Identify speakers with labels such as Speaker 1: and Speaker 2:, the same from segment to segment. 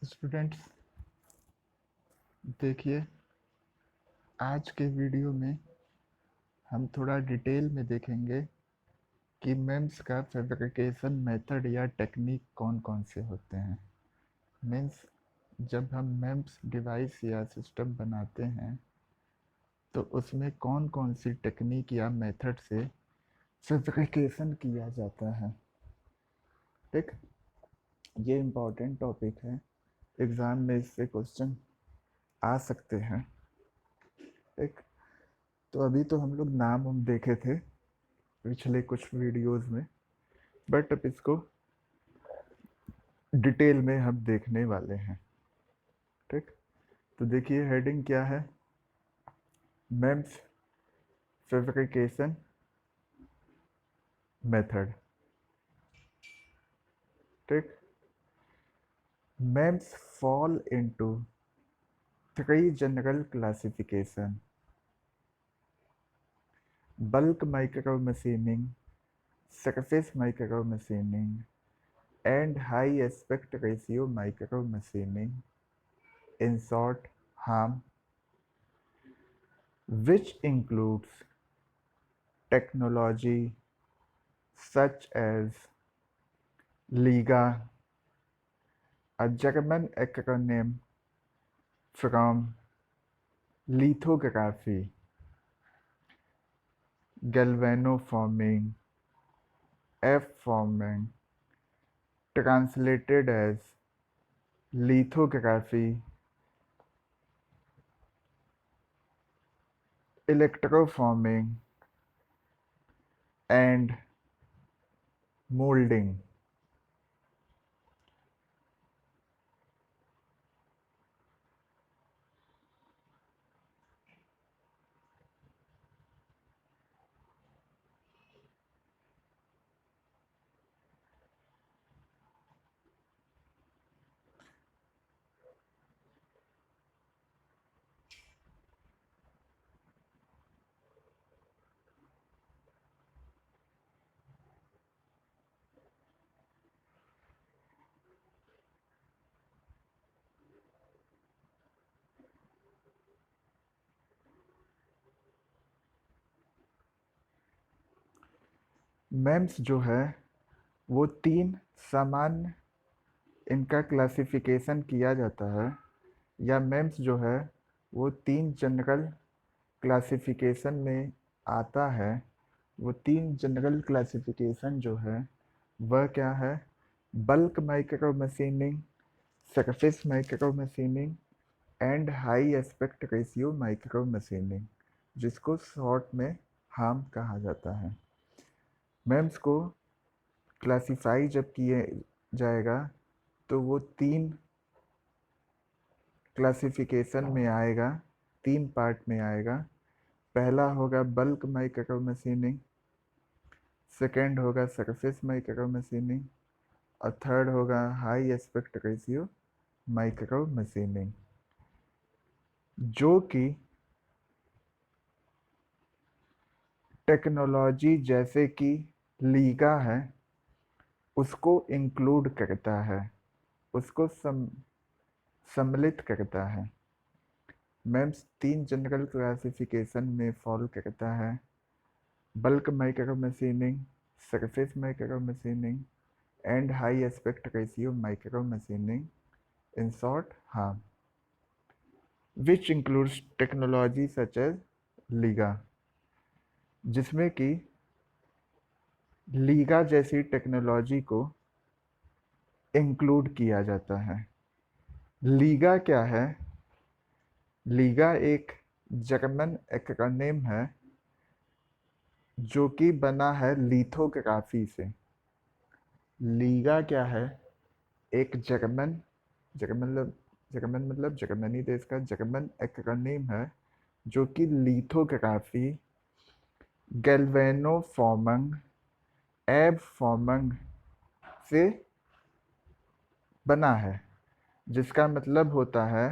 Speaker 1: Students, देखिए आज के वीडियो में हम थोड़ा डिटेल में देखेंगे कि मेम्स का फैब्रिकेशन मेथड या टेक्निक कौन कौन से होते हैं। मीन्स जब हम मेम्स डिवाइस या सिस्टम बनाते हैं तो उसमें कौन कौन सी टेक्निक या मेथड से फैब्रिकेशन किया जाता है। ठीक, ये इम्पोर्टेंट टॉपिक है, एग्ज़ाम में इससे क्वेश्चन आ सकते हैं। ठीक, तो अभी तो हम लोग नाम हम देखे थे पिछले कुछ वीडियोस में, बट अब इसको डिटेल में हम देखने वाले हैं। ठीक, तो देखिए हेडिंग क्या है, मेम्स फैब्रिकेशन मेथड। ठीक, MEMS fall into three general classification: bulk micro machining, surface micro machining and high aspect ratio micro machining, in short HAM, which includes technology such as LIGA, a German acronym from lithography, galvanoforming, F-forming, translated as lithography, electroforming, and molding. MEMS जो है वो तीन सामान्य इनका classification किया जाता है, या मेम्स जो है वो तीन जनरल क्लासिफिकेशन में आता है। वो तीन जनरल क्लासिफिकेशन जो है वह क्या है, bulk micro machining, surface micro machining and high aspect ratio micro machining, जिसको शॉर्ट में हाम कहा जाता है। मेम्स को क्लासिफाई जब किए जाएगा तो वो तीन क्लासिफिकेशन में आएगा, तीन पार्ट में आएगा। पहला होगा बल्क माइक्रो मशीनिंग, सेकेंड होगा सरफेस माइक्रो मशीनिंग और थर्ड होगा high aspect ratio micro machining, जो कि टेक्नोलॉजी जैसे कि लीगा है उसको इंक्लूड करता है, उसको सम्मिलित करता है। मेम्स तीन जनरल क्लासिफिकेशन में फॉल करता है: bulk micro machining, surface micro machining and high aspect ratio micro machining, in short HAM, which includes technology such as LIGA, जिसमें कि लीगा जैसी टेक्नोलॉजी को इंक्लूड किया जाता है। लीगा क्या है? लीगा एक जर्मन एक्रोनिम है जो कि बना है लिथोग्राफी से। लीगा क्या है? एक जर्मन मतलब जर्मनी देश का जर्मन एक्रोनिम है जो कि लिथोग्राफी, गैल्वेनोफॉर्मिंग, एब फॉर्मिंग से बना है, जिसका मतलब होता है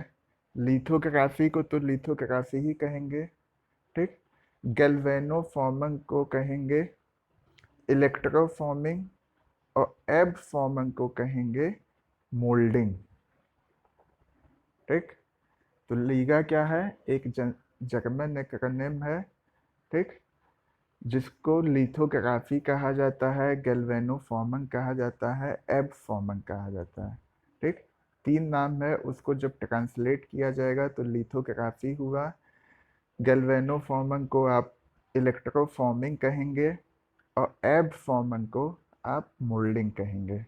Speaker 1: लिथोग्राफी को तो लिथोग्राफी ही कहेंगे, ठीक, गैल्वेनोफॉर्मिंग को कहेंगे इलेक्ट्रोफॉर्मिंग और एब फॉर्मिंग को कहेंगे मोल्डिंग। ठीक। तो लीगा क्या है? एक जर्मन एक्रोनिम है, ठीक, जिसको लिथोग्राफी कहा जाता है, गैल्वेनोफॉर्मन कहा जाता है, एबफॉर्मन कहा जाता है, ठीक। तीन नाम है, उसको जब ट्रांसलेट किया जाएगा तो लिथोग्राफी हुआ, गैल्वेनोफॉर्मन को आप इलेक्ट्रोफॉर्मिंग कहेंगे, और एबफॉर्मन को आप मोल्डिंग कहेंगे।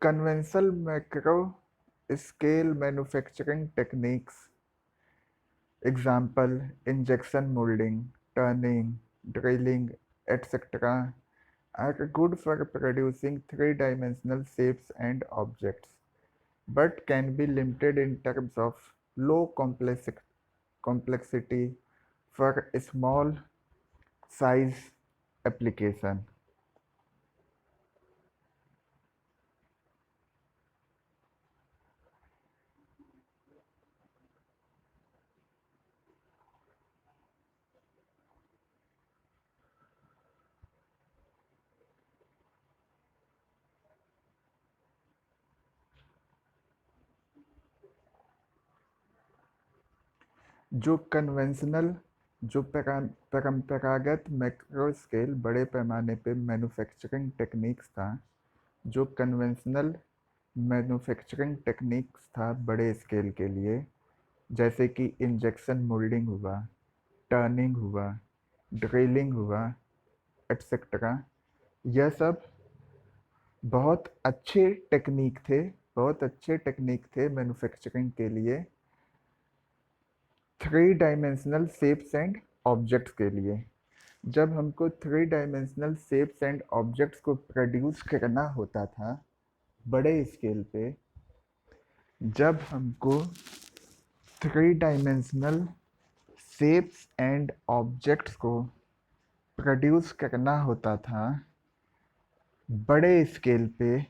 Speaker 1: Conventional macro scale manufacturing techniques, example injection moulding, turning, drilling, etc. are good for producing three-dimensional shapes and objects, but can be limited in terms of low complexity for small size application. जो conventional जो परंपरागत macro scale बड़े पैमाने पे manufacturing techniques था, जो conventional manufacturing techniques था बड़े स्केल के लिए, जैसे कि इंजेक्शन मोल्डिंग हुआ, टर्निंग हुआ, ड्रिलिंग हुआ, एटसेट्रा, यह सब बहुत अच्छे टेक्निक थे, बहुत अच्छे टेक्निक थे मैन्युफैक्चरिंग के लिए, three dimensional shapes and objects के लिए। जब हमको three dimensional shapes and objects को प्रोड्यूस करना होता था बड़े स्केल पे, जब हमको three dimensional shapes and objects को प्रोड्यूस करना होता था बड़े स्केल पे,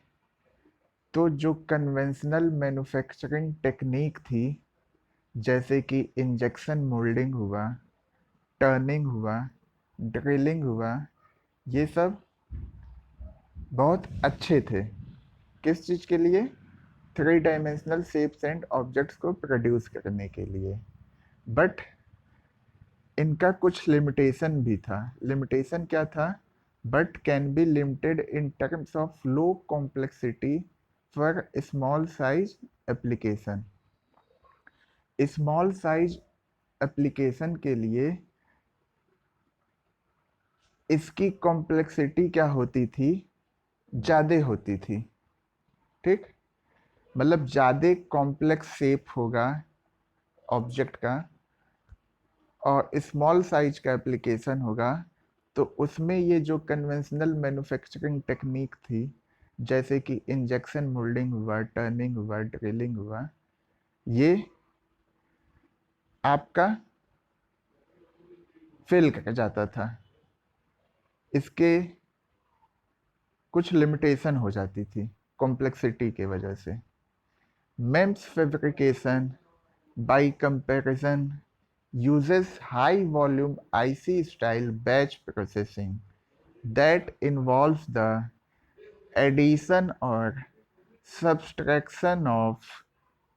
Speaker 1: तो जो कन्वेंशनल मैन्युफैक्चरिंग टेक्निक थी, जैसे कि इंजेक्शन मोल्डिंग हुआ, टर्निंग हुआ, ड्रिलिंग हुआ, ये सब बहुत अच्छे थे। किस चीज़ के लिए? Three dimensional shapes and objects को प्रोड्यूस करने के लिए। बट इनका कुछ लिमिटेशन भी था। लिमिटेशन क्या था? But can be limited in terms of low complexity for small size application. Small size application के लिए इसकी कॉम्प्लेक्सिटी क्या होती थी? ज़्यादा होती थी, ठीक। मतलब ज़्यादा कॉम्प्लेक्स शेप होगा ऑब्जेक्ट का, और स्मॉल साइज का एप्लीकेशन होगा, तो उसमें ये जो कन्वेंशनल मैन्युफैक्चरिंग टेक्निक थी, जैसे कि इंजेक्शन मोल्डिंग हुआ, टर्निंग हुआ, ड्रिलिंग हुआ, ये आपका फेल कर जाता था। इसके कुछ लिमिटेशन हो जाती थी कॉम्प्लेक्सिटी के वजह से। MEMS fabrication, by comparison, uses high volume IC style batch processing that involves the addition or subtraction of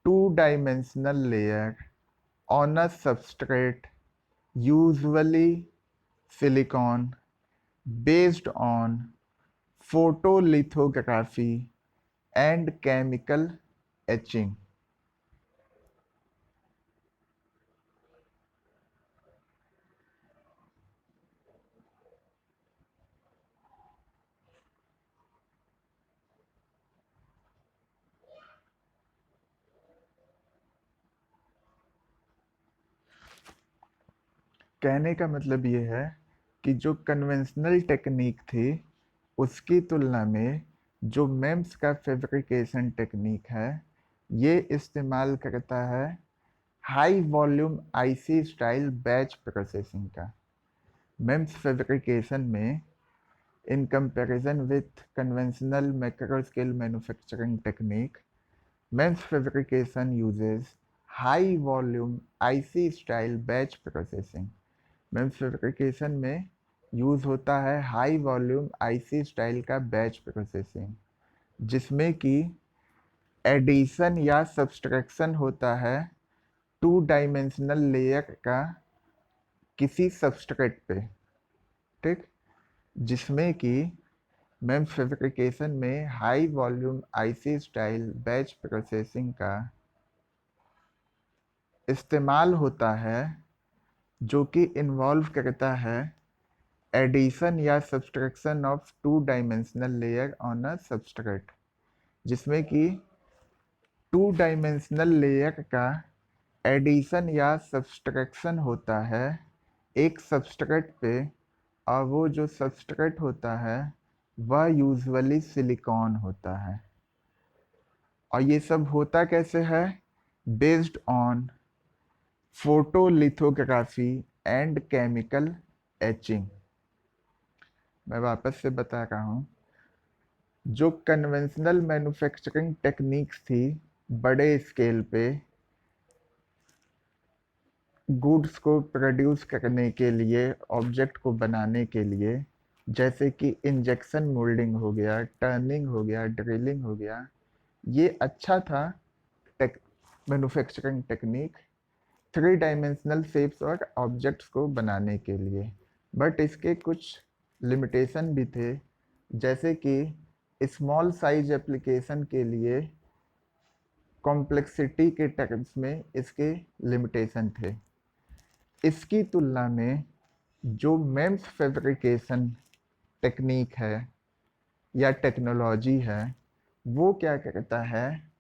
Speaker 1: two-dimensional layer on a substrate, usually silicon, based on photolithography and chemical etching. कहने का मतलब ये है कि जो conventional technique थी उसकी तुलना में जो मेम्स का फैब्रिकेशन टेक्निक है ये इस्तेमाल करता है high volume IC style batch processing का। मेम्स फैब्रिकेशन में in comparison with conventional macro scale manufacturing technique, MEMS fabrication uses high volume IC style batch processing। MEMS fabrication में यूज होता है हाई वॉल्यूम आईसी स्टाइल का batch processing, जिसमें कि addition या subtraction होता है टू डायमेंशनल लेयर का किसी सबस्ट्रेट पे। ठीक, जिसमें कि MEMS फैब्रिकेशन में high volume IC style batch processing का इस्तेमाल होता है, जो कि इन्वॉल्व करता है एडिशन या subtraction of two dimensional layer on a substrate, जिसमें कि टू डायमेंशनल लेयर का एडिशन या सब्सट्रैक्शन होता है एक सबस्ट्रेट पे, और वो जो सबस्ट्रेट होता है वह यूजुअली सिलिकॉन होता है। और ये सब होता कैसे है? Based on photolithography and chemical etching. मैं वापस से बता रहा हूँ, जो कन्वेंशनल मैन्युफैक्चरिंग टेक्निक्स थी बड़े स्केल पे गुड्स को प्रोड्यूस करने के लिए, ऑब्जेक्ट को बनाने के लिए, जैसे कि इंजेक्शन मोल्डिंग हो गया, टर्निंग हो गया, ड्रिलिंग हो गया, ये अच्छा था tech manufacturing technique three dimensional shapes और ऑब्जेक्ट्स को बनाने के लिए। बट इसके कुछ लिमिटेशन भी थे, जैसे कि स्मॉल साइज एप्लीकेशन के लिए कॉम्प्लेक्सिटी के टर्म्स में इसके लिमिटेशन थे। इसकी तुलना में जो मेम्स फैब्रिकेशन टेक्निक है या टेक्नोलॉजी है, वो क्या करता है,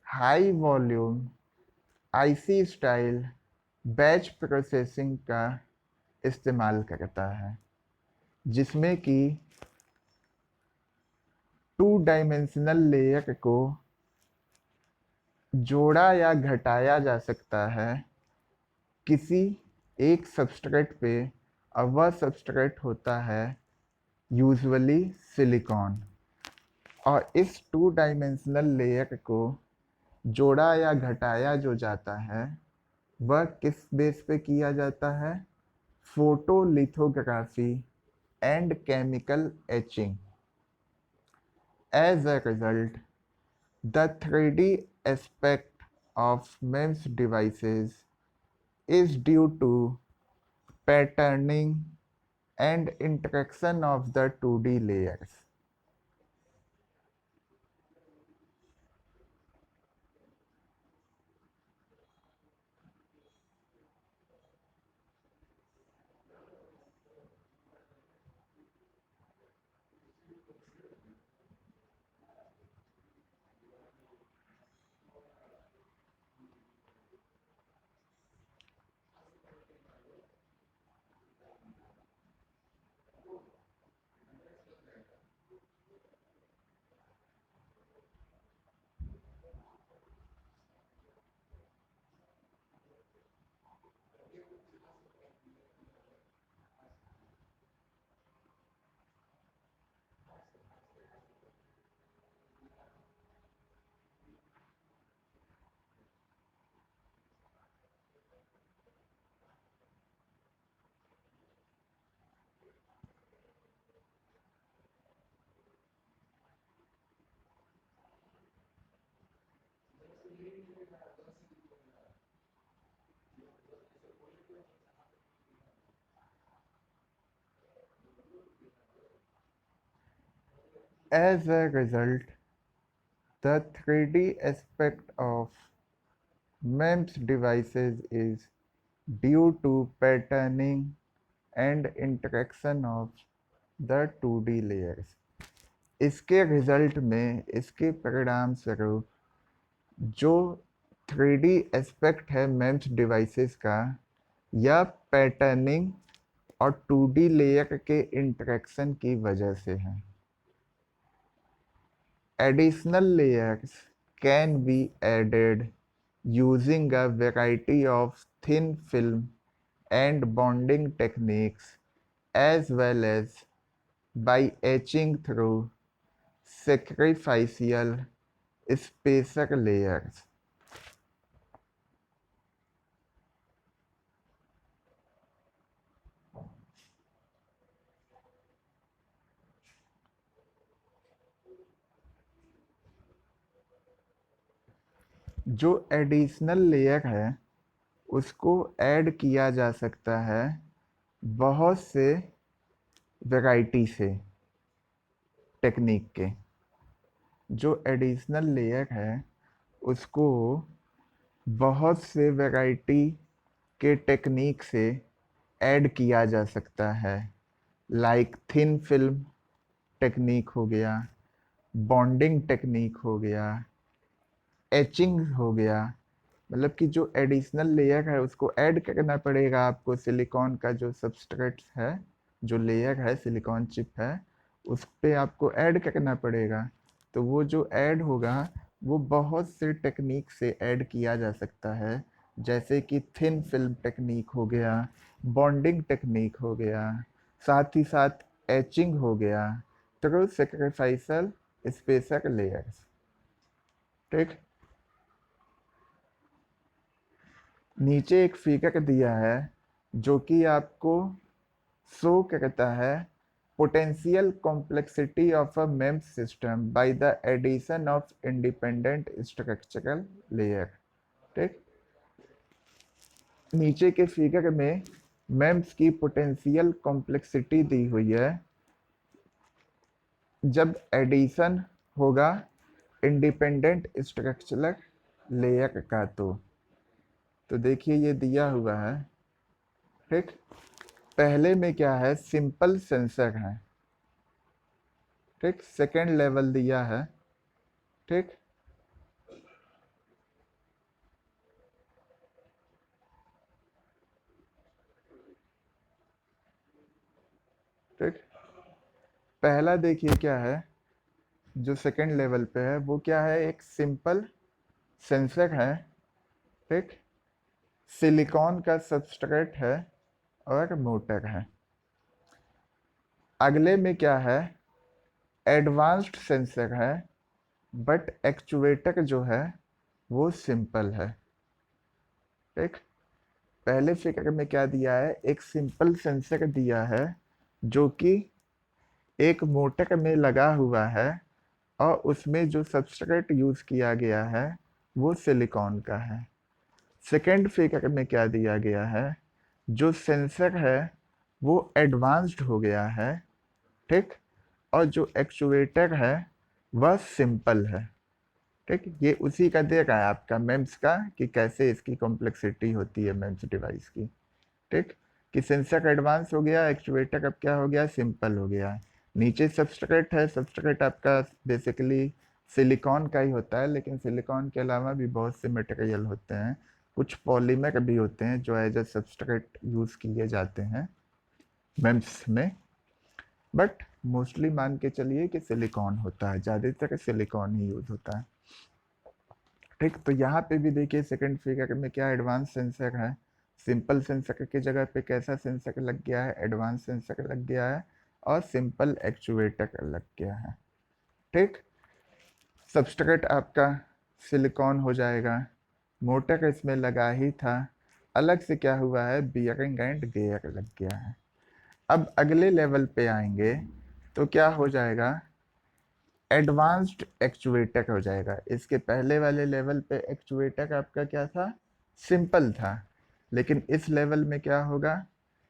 Speaker 1: high volume IC style batch processing का इस्तेमाल करता है, जिसमें कि टू डायमेंशनल लेयर को जोड़ा या घटाया जा सकता है किसी एक सबस्ट्रेट पे, और वह सबस्ट्रेट होता है यूजुअली सिलिकॉन। और इस टू डायमेंशनल लेयर को जोड़ा या घटाया जो जाता है वह किस बेस पे किया जाता है? Photolithography and chemical etching. As a result, the 3D aspect of MEMS devices is due to patterning and interaction of the 2D layers. As a result, the 3D aspect of MEMS devices is due to patterning and interaction of the 2D layers. इसके result में, इसके परिणाम स्वरूप जो 3D aspect है MEMS devices का, या patterning और 2D लेयर के इंटरेक्शन की वजह से है। Additional layers can be added using a variety of thin film and bonding techniques, as well as by etching through sacrificial spacer layers. जो एडिशनल लेयर है उसको ऐड किया जा सकता है बहुत से वैरायटी से टेक्निक के। जो एडिशनल लेयर है उसको बहुत से वैरायटी के टेक्निक से ऐड किया जा सकता है। लाइक थिन फिल्म टेक्निक हो गया, बॉन्डिंग टेक्निक हो गया, एचिंग हो गया। मतलब कि जो एडिशनल लेयर है उसको ऐड करना पड़ेगा आपको। सिलिकॉन का जो सबस्ट्रेट है, जो लेयर है, सिलिकॉन चिप है, उस पे आपको ऐड करना पड़ेगा। तो वो जो ऐड होगा वो बहुत से टेक्निक से ऐड किया जा सकता है, जैसे कि थिन फिल्म टेक्निक हो गया, बॉन्डिंग टेक्निक हो गया, साथ ही साथ एचिंग हो गया, थ्रू सेक्रीफाइसल स्पेसर लेयर्स। ठीक। नीचे एक फिगर दिया है जो कि आपको शो करता है potential complexity of a MEMS system by the addition of independent structural layer. ठीक। नीचे के फिगर में मेम्स की पोटेंशियल कॉम्प्लेक्सिटी दी हुई है जब एडिशन होगा इंडिपेंडेंट स्ट्रक्चरल लेयर का। तो देखिए ये दिया हुआ है। ठीक। पहले में क्या है, सिंपल सेंसर है। ठीक। सेकेंड लेवल दिया है। ठीक। ठीक। पहला देखिए क्या है, जो सेकेंड लेवल पे है वो क्या है, एक सिंपल सेंसर है। ठीक। सिलिकॉन का सबस्ट्रेट है और मोटर है। अगले में क्या है, एडवांस्ड सेंसर है, बट एक्चुएटर जो है वो सिंपल है। ठीक। पहले फिगर में क्या दिया है, एक सिंपल सेंसर दिया है जो कि एक मोटर में लगा हुआ है और उसमें जो सबस्ट्रेट यूज किया गया है वो सिलिकॉन का है। सेकेंड फिगर में क्या दिया गया है, जो सेंसर है वो एडवांस्ड हो गया है। ठीक। और जो एक्चुएटर है वह सिंपल है। ठीक। ये उसी का दे रहा है आपका मेम्स का, कि कैसे इसकी कॉम्प्लेक्सिटी होती है मेम्स डिवाइस की। ठीक। कि सेंसर एडवांस हो गया, एक्चुएटर अब क्या हो गया, सिंपल हो गया। नीचे सबस्ट्रेट है, सबस्ट्रेट आपका बेसिकली सिलिकॉन का ही होता है, लेकिन सिलिकॉन के अलावा भी बहुत से मटेरियल होते हैं। कुछ पॉलीमर भी होते हैं जो एज ए सबस्ट्रेट यूज़ किए जाते हैं मेम्स में, बट मोस्टली मान के चलिए कि सिलिकॉन होता है, ज़्यादातर सिलिकॉन ही यूज़ होता है। ठीक। तो यहाँ पे भी देखिए सेकंड फिगर में क्या एडवांस सेंसर है। सिंपल सेंसर की जगह पे कैसा सेंसर लग गया है, एडवांस सेंसर लग गया है और सिंपल एक्चुएटर लग गया है। ठीक। सबस्ट्रेट आपका सिलिकॉन हो जाएगा, मोटर इसमें लगा ही था, अलग से क्या हुआ है, बियरिंग एंड गियर लग गया है। अब अगले लेवल पे आएंगे तो क्या हो जाएगा, एडवांस्ड एक्चुएटर हो जाएगा। इसके पहले वाले लेवल पे एक्चुएटर आपका क्या था, सिंपल था, लेकिन इस लेवल में क्या होगा,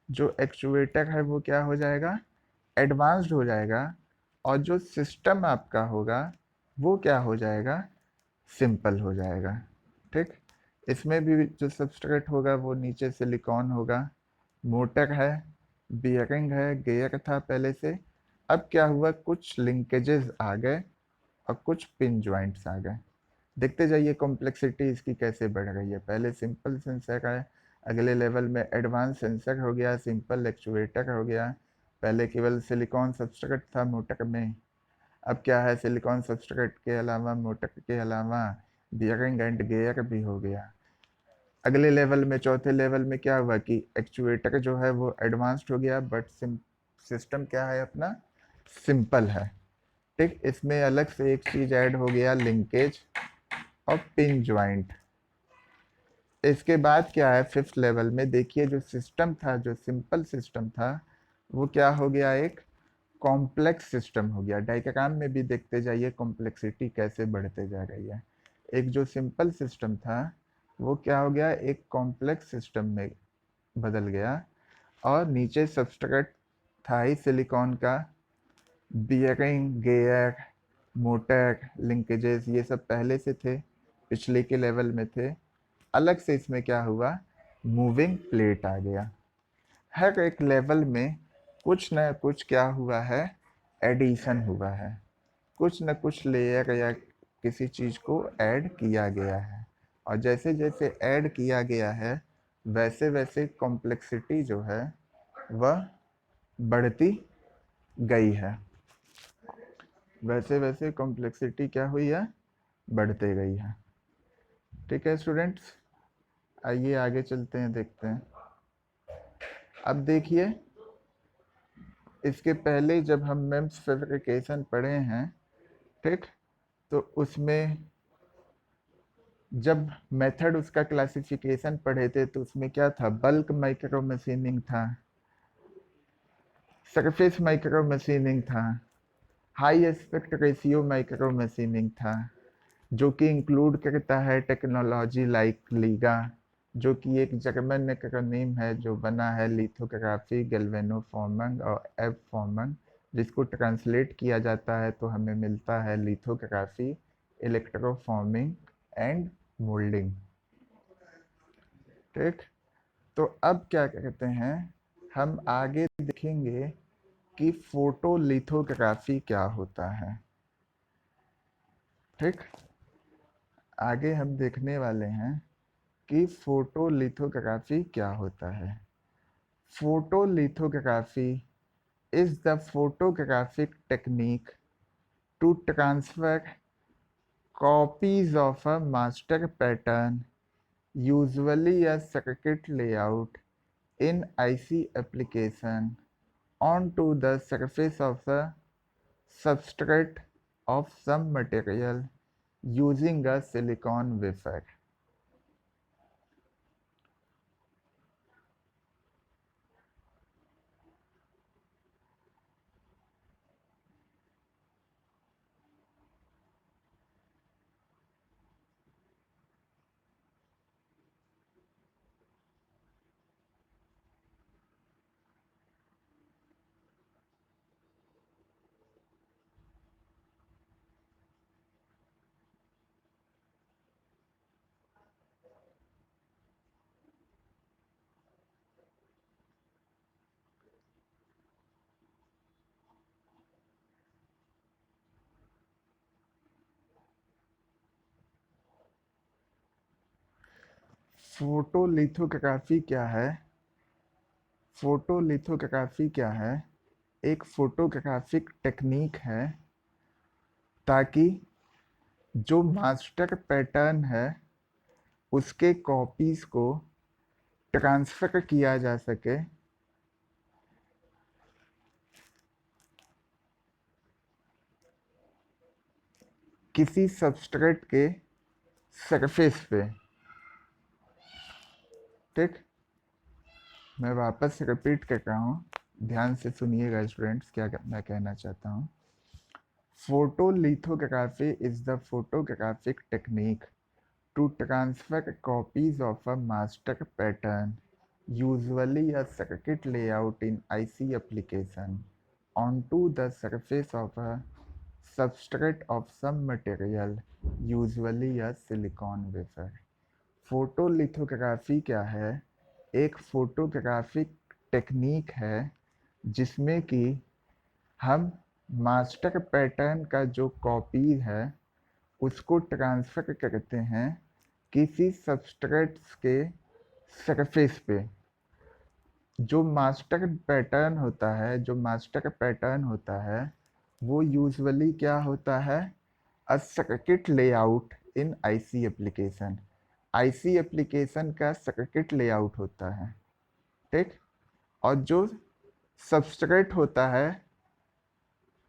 Speaker 1: जो एक्चुएटर है वो क्या हो जाएगा, एडवांस्ड हो जाएगा। और जो सिस्टम आपका होगा वो क्या हो जाएगा, सिंपल हो जाएगा। ठीक। इसमें भी जो सबस्ट्रेट होगा वो नीचे सिलिकॉन होगा, मोटर है, बियरिंग है, गियर था पहले से। अब क्या हुआ, कुछ लिंकेजेस आ गए और कुछ पिन ज्वाइंट्स आ गए। देखते जाइए कॉम्प्लेक्सिटी इसकी कैसे बढ़ रही है। पहले सिंपल सेंसर है, अगले लेवल में एडवांस सेंसर हो गया, सिंपल एक्चुएटर हो गया। पहले केवल सिलिकॉन सबस्ट्रेट था मोटर में, अब क्या है, सिलिकॉन सबस्ट्रेट के अलावा, मोटर के अलावा बियरिंग एंड गियर भी हो गया। अगले लेवल में, चौथे लेवल में क्या हुआ कि एक्चुएटर जो है वो एडवांस्ड हो गया, बट सिस्टम क्या है अपना, सिंपल है। ठीक, इसमें अलग से एक चीज ऐड हो गया, लिंकेज और पिन ज्वाइंट। इसके बाद क्या है, फिफ्थ लेवल में देखिए, जो सिस्टम था, जो सिंपल सिस्टम था, वो क्या हो गया, एक कॉम्प्लेक्स सिस्टम हो गया। डायग्राम में भी देखते जाइए कॉम्प्लेक्सिटी कैसे बढ़ते जा रही है। एक जो सिंपल सिस्टम था वो क्या हो गया, एक कॉम्प्लेक्स सिस्टम में बदल गया। और नीचे सबस्ट्रेट था ही सिलिकॉन का, बियरिंग, गियर, मोटर, लिंकेजेस, ये सब पहले से थे, पिछले के लेवल में थे। अलग से इसमें क्या हुआ, मूविंग प्लेट आ गया। हर एक लेवल में कुछ न कुछ क्या हुआ है, एडिशन हुआ है, कुछ न कुछ लेयर या किसी चीज़ को ऐड किया गया है। और जैसे जैसे ऐड किया गया है वैसे वैसे कॉम्प्लेक्सिटी जो है वह बढ़ती गई है, वैसे वैसे कॉम्प्लेक्सिटी क्या हुई है, बढ़ते गई है। ठीक है स्टूडेंट्स, आइए आगे चलते हैं, देखते हैं। अब देखिए, इसके पहले जब हम मेम्स फैब्रिकेशन पढ़े हैं, ठीक, तो उसमें जब मेथड उसका क्लासिफिकेशन पढ़े थे तो उसमें क्या था, बल्क माइक्रो मशीनिंग था, सरफेस माइक्रो मशीनिंग था, high aspect ratio micro machining था, जो कि इंक्लूड करता है टेक्नोलॉजी लाइक लीगा, जो कि एक जर्मन एक्रोनीम है जो बना है लिथोग्राफी, गैल्वेनोफॉर्मिंग और एब फॉर्मिंग, जिसको ट्रांसलेट किया जाता है तो हमें मिलता है लिथोग्राफी, इलेक्ट्रोफॉर्मिंग एंड मोल्डिंग। ठीक, तो अब क्या कहते हैं, हम आगे देखेंगे कि फोटोलिथोग्राफी क्या होता है। ठीक, आगे हम देखने वाले हैं कि फोटोलिथोग्राफी क्या होता है। Photolithography is the photographic technique to transfer copies of a master pattern, usually a circuit layout in IC application, onto the surface of the substrate of some material using a silicon wafer. Photolithography क्या है, photolithography क्या है, एक photographic technique है ताकि जो master pattern है उसके कॉपीज को ट्रांसफर किया जा सके किसी सबस्ट्रेट के सरफेस पे। ठीक, मैं वापस रिपीट कर रहा हूँ, ध्यान से सुनिएगा स्टूडेंट्स, क्या मैं कहना चाहता हूँ। Photolithography is the photographic technique to transfer copies of a master pattern, usually a circuit layout in IC application, onto the surface of a substrate of some material, usually a silicon wafer. Photolithography क्या है, एक photographic technique है जिसमें कि हम master pattern का जो copy है उसको ट्रांसफर करते हैं किसी सबस्ट्रेट्स के सरफेस पे। जो मास्टर पैटर्न होता है, जो मास्टर पैटर्न होता है वो यूजुअली क्या होता है, a circuit layout in IC application, IC application का सर्किट लेआउट होता है। ठीक, और जो सबस्ट्रेट होता है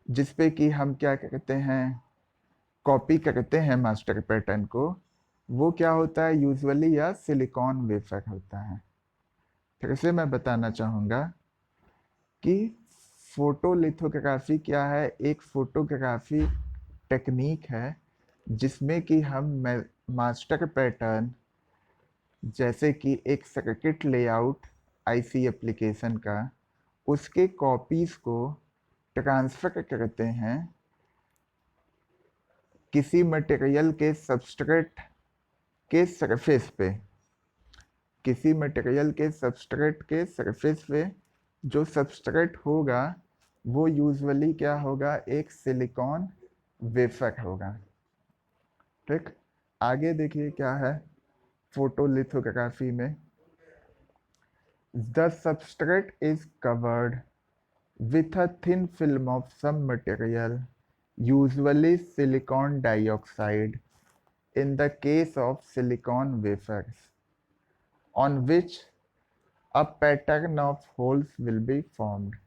Speaker 1: जिसपे कि हम क्या करते हैं, कॉपी करते हैं मास्टर पैटर्न को, वो क्या होता है यूजुअली या सिलिकॉन वेफर होता है। फिर से मैं बताना चाहूँगा कि फोटोलिथोग्राफी क्या है, एक फोटोग्राफी टेक्निक है जिसमें कि हम मास्टर पैटर्न, जैसे कि एक सर्किट लेआउट आईसी एप्लीकेशन का, उसके कॉपीज को ट्रांसफर करते हैं किसी मटेरियल के सबस्ट्रेट के सरफेस पे, किसी मटेरियल के सबस्ट्रेट के सरफेस पे। जो सबस्ट्रेट होगा वो यूजुअली क्या होगा, एक सिलिकॉन वेफर होगा। ठीक, आगे देखिए क्या है फोटोलिथोग्राफी में। The substrate is covered with a thin film of some material, usually silicon dioxide in the case of silicon wafers, on which a pattern of holes will be formed.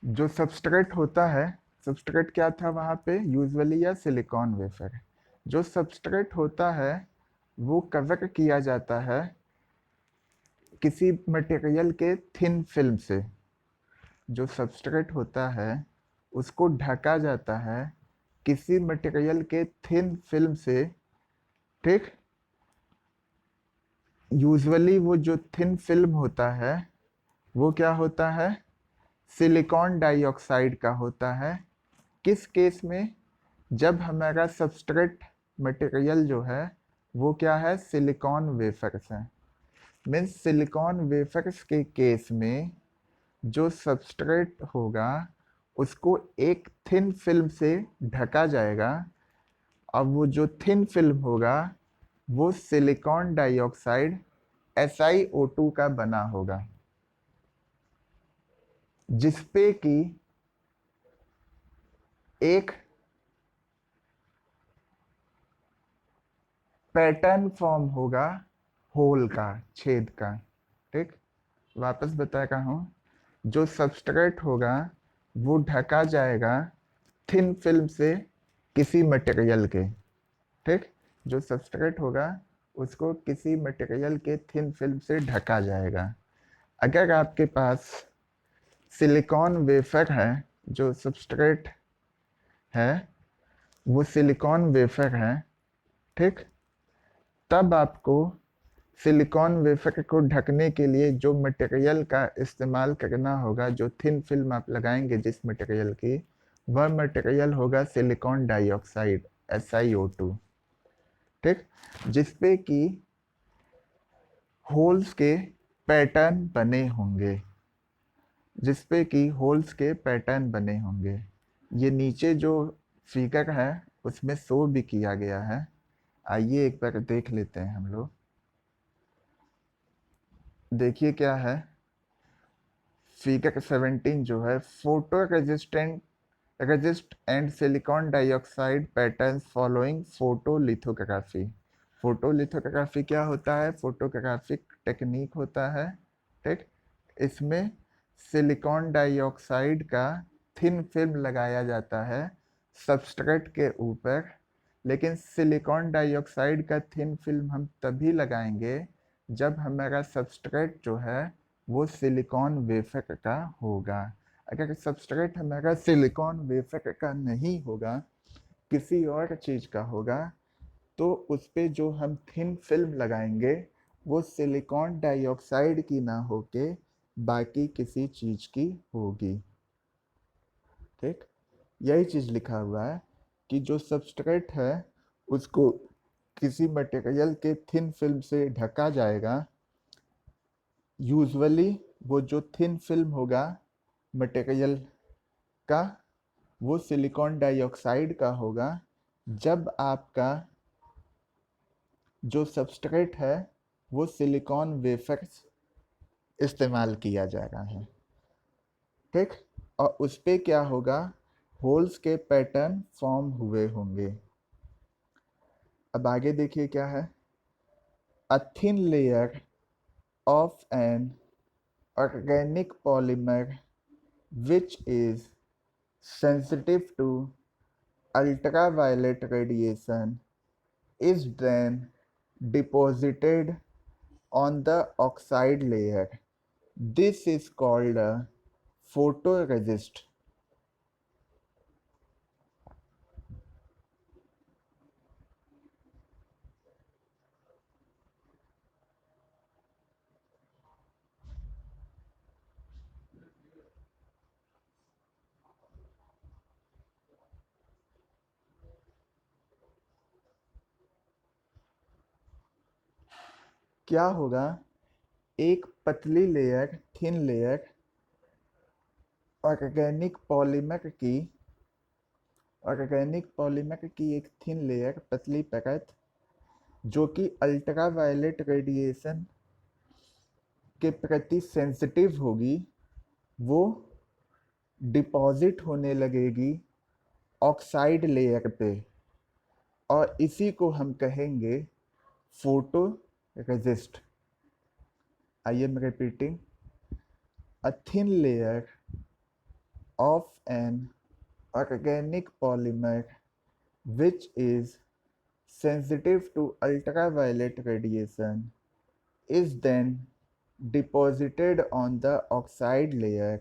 Speaker 1: जो substrate होता है, substrate क्या था वहाँ पे, usually या silicon wafer. जो substrate होता है वो कवर किया जाता है किसी मटेरियल के थिन फिल्म से। जो सबस्ट्रेट होता है उसको ढका जाता है किसी मटेरियल के थिन फिल्म से। ठीक, यूजुअली वो जो थिन फिल्म होता है वो क्या होता है, सिलिकॉन डाइऑक्साइड का होता है। किस केस में, जब हमारा सबस्ट्रेट मटेरियल जो है वो क्या है, सिलिकॉन वेफर्स है। मीन्स सिलिकॉन वेफर्स के केस में जो सबस्ट्रेट होगा उसको एक थिन फिल्म से ढका जाएगा। अब वो जो थिन फिल्म होगा वो सिलिकॉन डाइऑक्साइड SiO2 का बना होगा, जिसपे कि एक पैटर्न फॉर्म होगा होल का, छेद का। ठीक, वापस बता रहा हूँ, जो सबस्ट्रेट होगा वो ढका जाएगा थिन फिल्म से किसी मटेरियल के। ठीक, जो सबस्ट्रेट होगा उसको किसी मटेरियल के थिन फिल्म से ढका जाएगा। अगर आपके पास सिलिकॉन वेफर है, जो सबस्ट्रेट है वो सिलिकॉन वेफर है, ठीक, तब आपको सिलिकॉन वेफर को ढकने के लिए जो मटेरियल का इस्तेमाल करना होगा, जो थिन फिल्म आप लगाएंगे जिस मटेरियल की, वह मटेरियल होगा सिलिकॉन डाइऑक्साइड SiO2। ठीक, जिसपे कि होल्स के पैटर्न बने होंगे, जिसपे कि होल्स के पैटर्न बने होंगे। ये नीचे जो फिगर है उसमें शो भी किया गया है, आइए एक बार देख लेते हैं हम लोग। देखिए क्या है फिगर 17 जो है, photo resist and silicon dioxide patterns following photolithography. Photolithography क्या होता है, फोटोग्राफिक टेक्निक होता है। ठीक, इसमें सिलिकॉन डाइऑक्साइड का थिन फिल्म लगाया जाता है सबस्ट्रेट के ऊपर। लेकिन सिलिकॉन डाइऑक्साइड का थिन फिल्म हम तभी लगाएंगे जब हमारा सबस्ट्रेट जो है वो सिलिकॉन वेफर का होगा। अगर सबस्ट्रेट हमारा सिलिकॉन वेफर का नहीं होगा, किसी और चीज़ का होगा, तो उस पे जो हम थिन फिल्म लगाएंगे वो सिलिकॉन डाइऑक्साइड की ना होके बाकी किसी चीज़ की होगी। ठीक, यही चीज़ लिखा हुआ है कि जो सबस्ट्रेट है उसको किसी मटेरियल के थिन फिल्म से ढका जाएगा। यूजुअली वो जो थिन फिल्म होगा मटेरियल का वो सिलिकॉन डाइऑक्साइड का होगा, जब आपका जो सबस्ट्रेट है वो सिलिकॉन वेफर्स इस्तेमाल किया जा रहा है। ठीक। और उस पे क्या होगा, होल्स के पैटर्न फॉर्म हुए होंगे। अब आगे देखिए क्या है, a thin layer of an organic polymer which is sensitive to ultraviolet radiation is then deposited on the oxide layer. This is called a photoresist. क्या होगा, एक पतली layer, thin layer organic polymer की एक थिन लेयर, पतली परत, जो कि अल्ट्रावायलेट रेडिएशन के प्रति सेंसिटिव होगी, वो डिपॉजिट होने लगेगी ऑक्साइड लेयर पे, और इसी को हम कहेंगे photo resist. I am repeating, a thin layer of an organic polymer which is sensitive to ultraviolet radiation is then deposited on the oxide layer.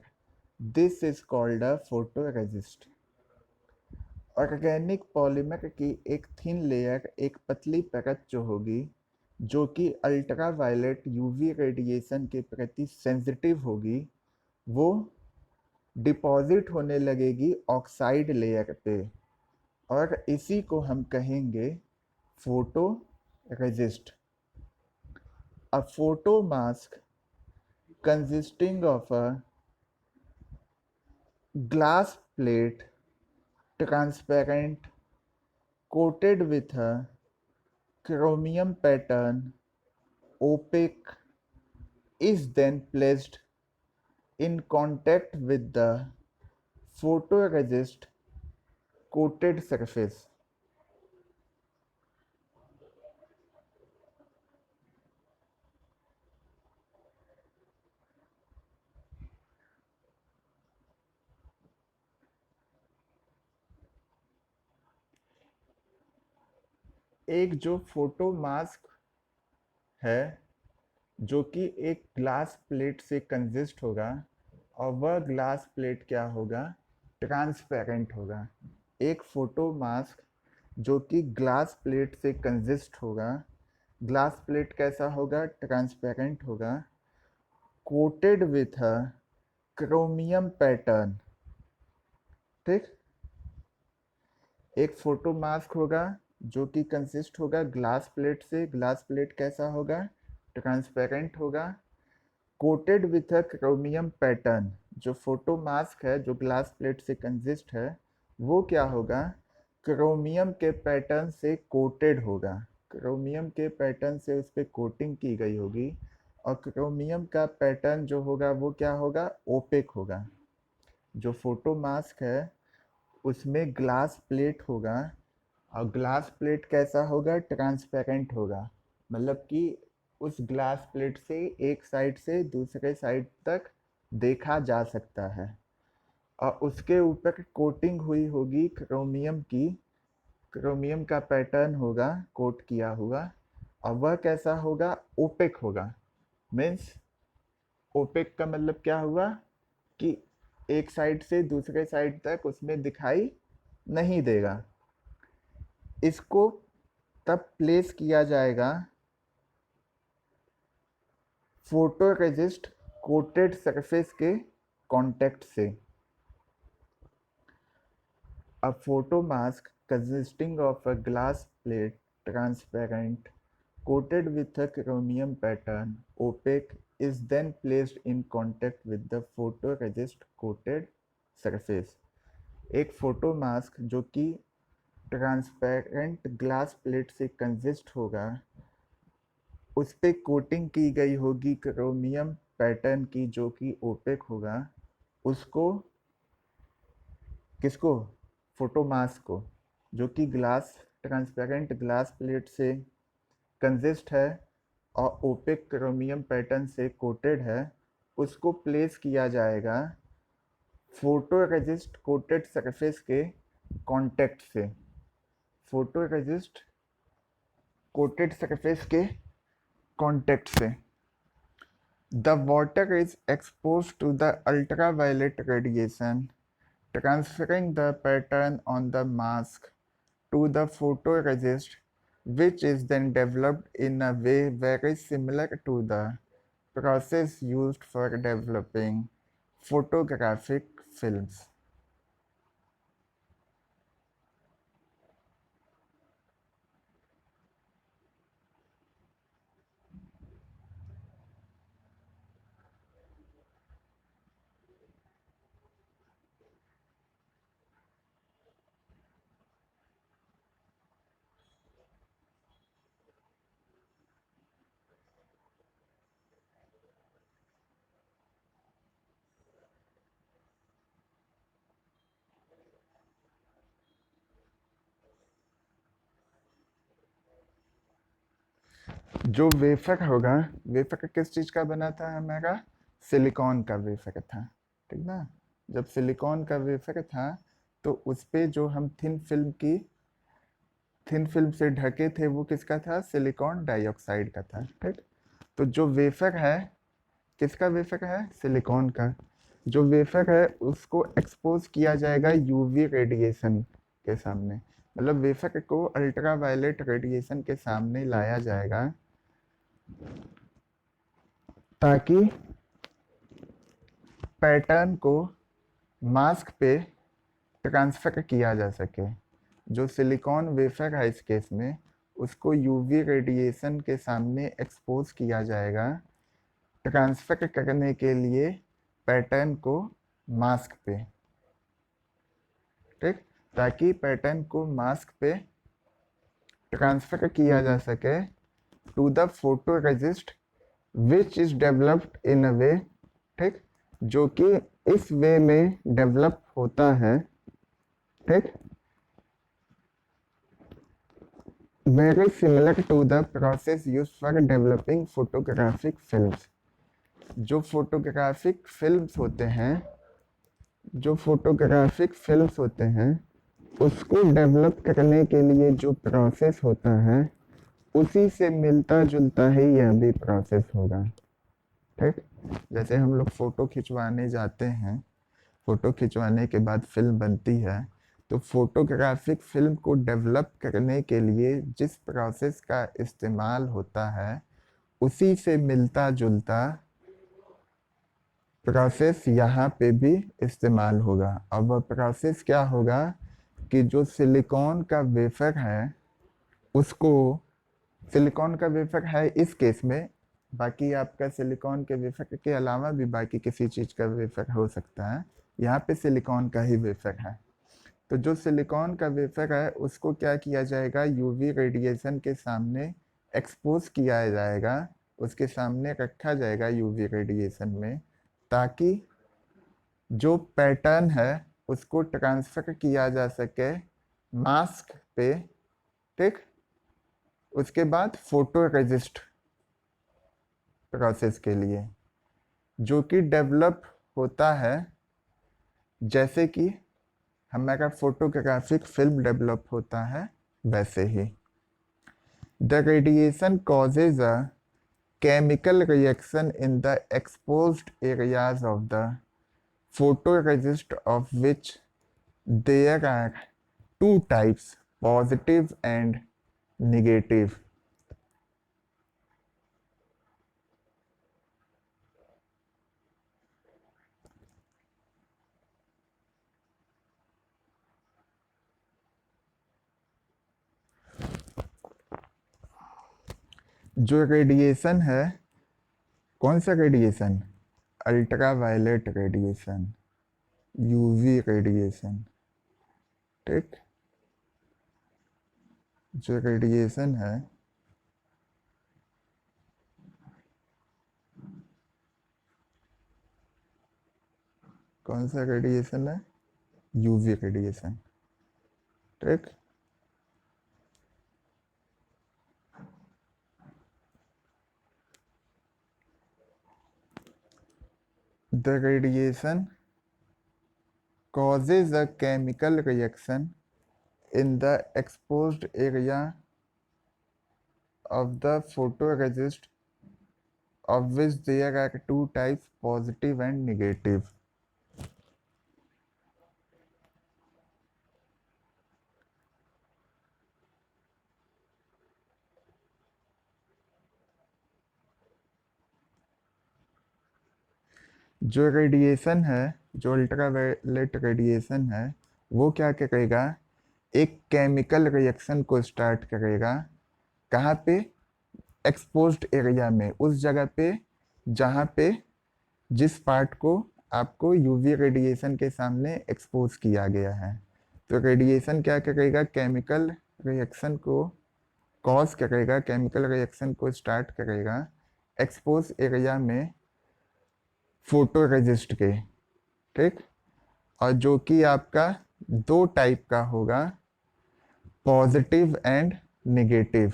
Speaker 1: This is called a photoresist. Organic polymer की एक thin layer, एक पतली परत जो होगी, जो कि ultraviolet UV radiation के प्रति सेंसिटिव होगी, वो डिपॉजिट होने लगेगी ऑक्साइड लेयर पे, और इसी को हम कहेंगे photo resist. A photo mask consisting of a glass plate transparent coated with a chromium pattern opaque is then placed in contact with the photoresist coated surface. एक जो फोटो मास्क है, जो कि एक ग्लास प्लेट से consist होगा, और वह ग्लास प्लेट क्या होगा, ट्रांसपेरेंट होगा। एक फोटो मास्क जो कि ग्लास प्लेट से कंसिस्ट होगा, ग्लास प्लेट कैसा होगा, ट्रांसपेरेंट होगा, coated with a chromium pattern. ठीक, एक फोटो मास्क होगा जो कि कंसिस्ट होगा ग्लास प्लेट से, ग्लास प्लेट कैसा होगा, ट्रांसपेरेंट होगा, coated with a chromium pattern. जो फोटो मास्क है, जो ग्लास प्लेट से कंसिस्ट है, वो क्या होगा, क्रोमियम के पैटर्न से कोटेड होगा, क्रोमियम के पैटर्न से उस पर कोटिंग की गई होगी, और क्रोमियम का पैटर्न जो होगा वो क्या होगा, ओपेक होगा। जो फोटो मास्क है उसमें ग्लास प्लेट होगा, और ग्लास प्लेट कैसा होगा, ट्रांसपेरेंट होगा, मतलब कि उस ग्लास प्लेट से एक साइड से दूसरे साइड तक देखा जा सकता है, और उसके ऊपर कोटिंग हुई होगी क्रोमियम की, क्रोमियम का पैटर्न होगा कोट किया हुआ, और वह कैसा होगा, ओपेक होगा। मीन्स ओपेक का मतलब क्या हुआ कि एक साइड से दूसरे साइड तक उसमें दिखाई नहीं देगा। इसको तब प्लेस किया जाएगा फोटोरेजिस्ट कोटेड सरफेस के कांटेक्ट से। A photo mask consisting of a glass plate, transparent, coated with a chromium pattern, opaque, is then placed in contact with the photoresist coated surface. एक फोटो मास्क जो कि transparent glass plate से consist होगा, उस पर coating की गई होगी क्रोमियम पैटर्न की, जो कि ओपेक होगा, उसको, किसको, फोटो मास्क को, जो कि ग्लास, ट्रांसपेरेंट ग्लास प्लेट से कंसिस्ट है और ओपेक क्रोमियम पैटर्न से कोटेड है, उसको प्लेस किया जाएगा फोटो रेजिस्ट कोटेड सरफेस के कांटेक्ट से, फोटो रेजिस्ट कोटेड सरफेस के कांटेक्ट से। The wafer is expose to the ultraviolet radiation transferring the pattern on the mask to the photoresist, which is then developed in a way very similar to the process used for developing photographic films. जो wafer होगा, wafer किस चीज का बना था हमारा, silicon का wafer था, ठीक ना। जब सिलिकॉन का वेफर था तो उस पे जो हम थिन फिल्म से ढके थे वो किसका था, सिलिकॉन डाइऑक्साइड का था, ठीक। तो जो वेफर है, किसका वेफर है, सिलिकॉन का। जो वेफर है उसको एक्सपोज किया जाएगा यूवी रेडिएशन के सामने, मतलब वेफर को अल्ट्रावायलेट रेडिएशन के सामने लाया जाएगा ताकि पैटर्न को मास्क पे ट्रांसफर किया जा सके। जो सिलिकॉन वेफर है इस केस में, उसको यूवी रेडिएशन के सामने एक्सपोज किया जाएगा ट्रांसफर करने के लिए पैटर्न को मास्क पे, ठीक, ताकि पैटर्न को मास्क पे ट्रांसफर किया जा सके to the photoresist which is developed in a way, ठीक, जो कि इस वे में डेवलप होता है, ठीक, very similar to the process use for developing photographic films. जो फोटोग्राफिक फिल्म्स होते हैं, जो फोटोग्राफिक फिल्म्स होते हैं उसको डेवलप करने के लिए जो प्रोसेस होता है उसी से मिलता जुलता ही यह भी प्रोसेस होगा, ठीक। जैसे हम लोग फोटो खिंचवाने जाते हैं, फोटो खिंचवाने के बाद फिल्म बनती है, तो फोटोग्राफिक फिल्म को डेवलप करने के लिए जिस प्रोसेस का इस्तेमाल होता है उसी से मिलता जुलता प्रोसेस यहाँ पे भी इस्तेमाल होगा। अब वह प्रोसेस क्या होगा कि जो सिलिकॉन का वेफर है उसको, सिलिकॉन का वेफर है इस केस में, बाकी आपका सिलिकॉन के वेफर के अलावा भी बाकी किसी चीज़ का वेफर हो सकता है, यहाँ पे सिलिकॉन का ही वेफर है। तो जो सिलिकॉन का वेफर है उसको क्या किया जाएगा, यूवी रेडिएशन के सामने एक्सपोज किया जाएगा, उसके सामने रखा जाएगा यूवी रेडिएशन में, ताकि जो पैटर्न है उसको ट्रांसफर किया जा सके मास्क पे, ठीक। उसके बाद फोटो रेजिस्ट प्रोसेस के लिए जो कि डेवलप होता है, जैसे कि हमारा फोटोग्राफिक फिल्म डेवलप होता है वैसे ही। The radiation causes a chemical reaction in the exposed areas of the photoresist, of which there are two types, positive and negative. जो रेडिएशन है, कौन सा radiation, ultraviolet radiation, UV radiation, ठीक। जो रेडिएशन है कौन सा रेडिएशन है? UV radiation. ठीक। The radiation causes a chemical reaction in the exposed area of the photoresist, of which there are two types, positive and negative. जो radiation है, जो अल्ट्रावायलेट रेडिएशन है, वो क्या करेगा? एक केमिकल रिएक्शन को स्टार्ट करेगा। कहाँ पे? एक्सपोज्ड एरिया में, उस जगह पे जहाँ पे जिस पार्ट को आपको यूवी रेडिएशन के सामने एक्सपोज किया गया है। तो रेडिएशन क्या करेगा? केमिकल रिएक्शन को कॉज करेगा, केमिकल रिएक्शन को स्टार्ट करेगा एक्सपोज एरिया में फोटोरेजिस्ट के। ठीक। और जो कि आपका दो टाइप का होगा, पॉजिटिव एंड नेगेटिव।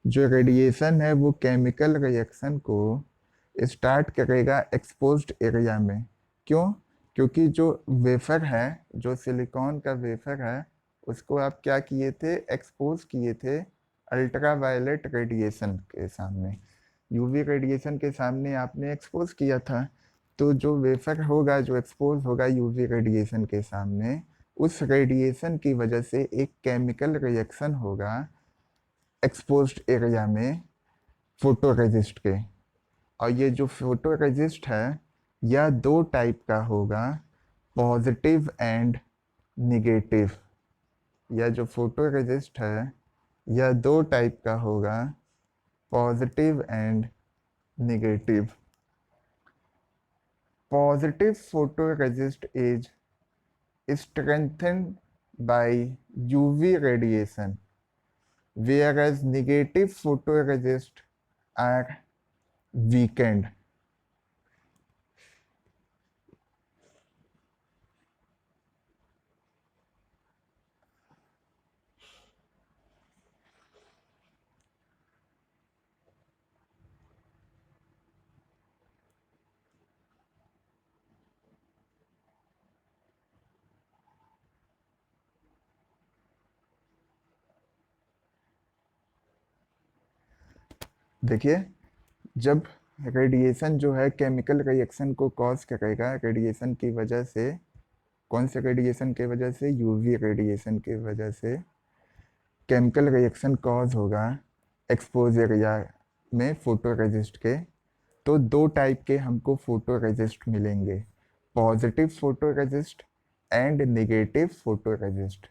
Speaker 1: जो रेडिएशन है वो केमिकल रिएक्शन को स्टार्ट करेगा एक्सपोज्ड एरिया में। क्यों? क्योंकि जो वेफर है, जो सिलिकॉन का वेफर है, उसको आप क्या किए थे? एक्सपोज किए थे अल्ट्रावायलेट रेडिएशन के सामने, यूवी रेडिएशन के सामने आपने एक्सपोज किया था। तो जो वेफर होगा, जो एक्सपोज होगा यूवी रेडिएशन के सामने, उस रेडिएशन की वजह से एक केमिकल रिएक्शन होगा एक्सपोज्ड एरिया में फोटोरेजिस्ट के। और ये जो फोटोरेजिस्ट है यह दो टाइप का होगा, पॉजिटिव एंड निगेटिव। यह जो फोटोरेजिस्ट है यह दो टाइप का होगा, positive and negative. Positive photoresist is strengthened by UV radiation, whereas negative photoresist are weakened. देखिए, जब रेडिएशन जो है केमिकल रिएक्शन को कॉज करेगा, रेडिएशन की वजह से, कौन से रेडिएशन की वजह से? यूवी रेडिएशन की वजह से केमिकल रिएक्शन कॉज होगा एक्सपोज एरिया में फोटोरेजिस्ट के। तो दो टाइप के हमको फोटोरेजिस्ट मिलेंगे, positive photoresist and negative photoresist.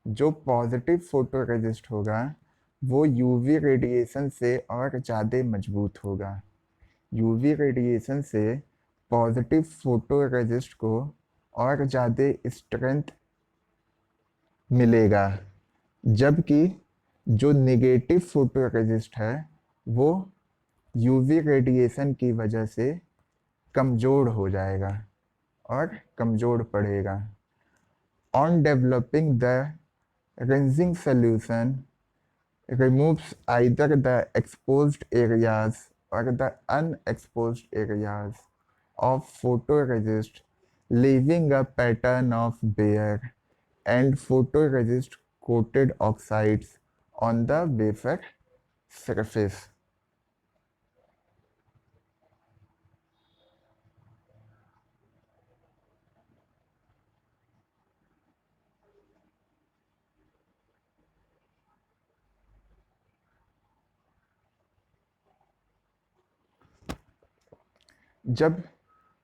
Speaker 1: जो पॉजिटिव फोटोरेजिस्ट होगा वो यूवी रेडिएशन से और ज़्यादा मजबूत होगा। यूवी रेडिएशन से पॉजिटिव फोटोरेजिस्ट को और ज़्यादा स्ट्रेंथ मिलेगा, जबकि जो नेगेटिव फोटोरेजिस्ट है वो यूवी रेडिएशन की वजह से कमज़ोर हो जाएगा और कमज़ोर पड़ेगा। On developing the rinsing solution removes either the exposed areas or the unexposed areas of photoresist, leaving a pattern of bare and photoresist coated oxides on the wafer surface. जब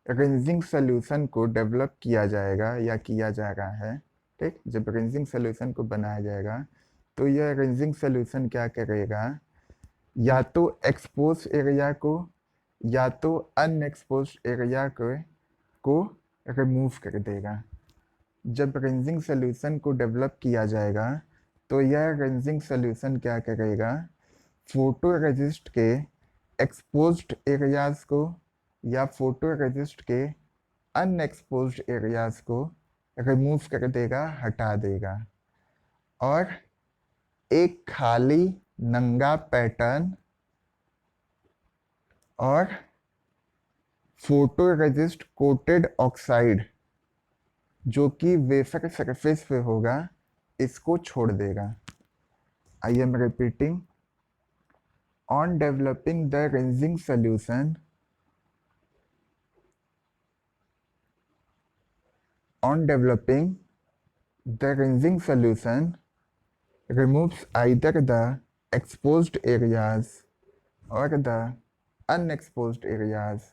Speaker 1: रिंजिंग सोल्यूशन को develop किया जाएगा या किया जा रहा है, ठीक, जब रिंजिंग सोल्यूशन को बनाया जाएगा तो यह रिंजिंग सोल्यूशन क्या करेगा? या तो एक्सपोज एरिया को या तो अनएक्सपोज एरिया को रिमूव कर देगा। जब रिंजिंग सोल्यूशन को डेवलप किया जाएगा तो यह रिंजिंग सोल्यूशन क्या करेगा? फोटोरेजिस्ट के एक्सपोज्ड एरियाज को या फोटोरेजिस्ट के अनएक्सपोज्ड एरियाज को रिमूव कर देगा, हटा देगा, और एक खाली नंगा पैटर्न और फोटोरेजिस्ट कोटेड ऑक्साइड जो कि वेफर सरफेस पे होगा, इसको छोड़ देगा। I am repeating, on developing the rinsing solution, on developing the rinsing solution removes either the exposed areas or the unexposed areas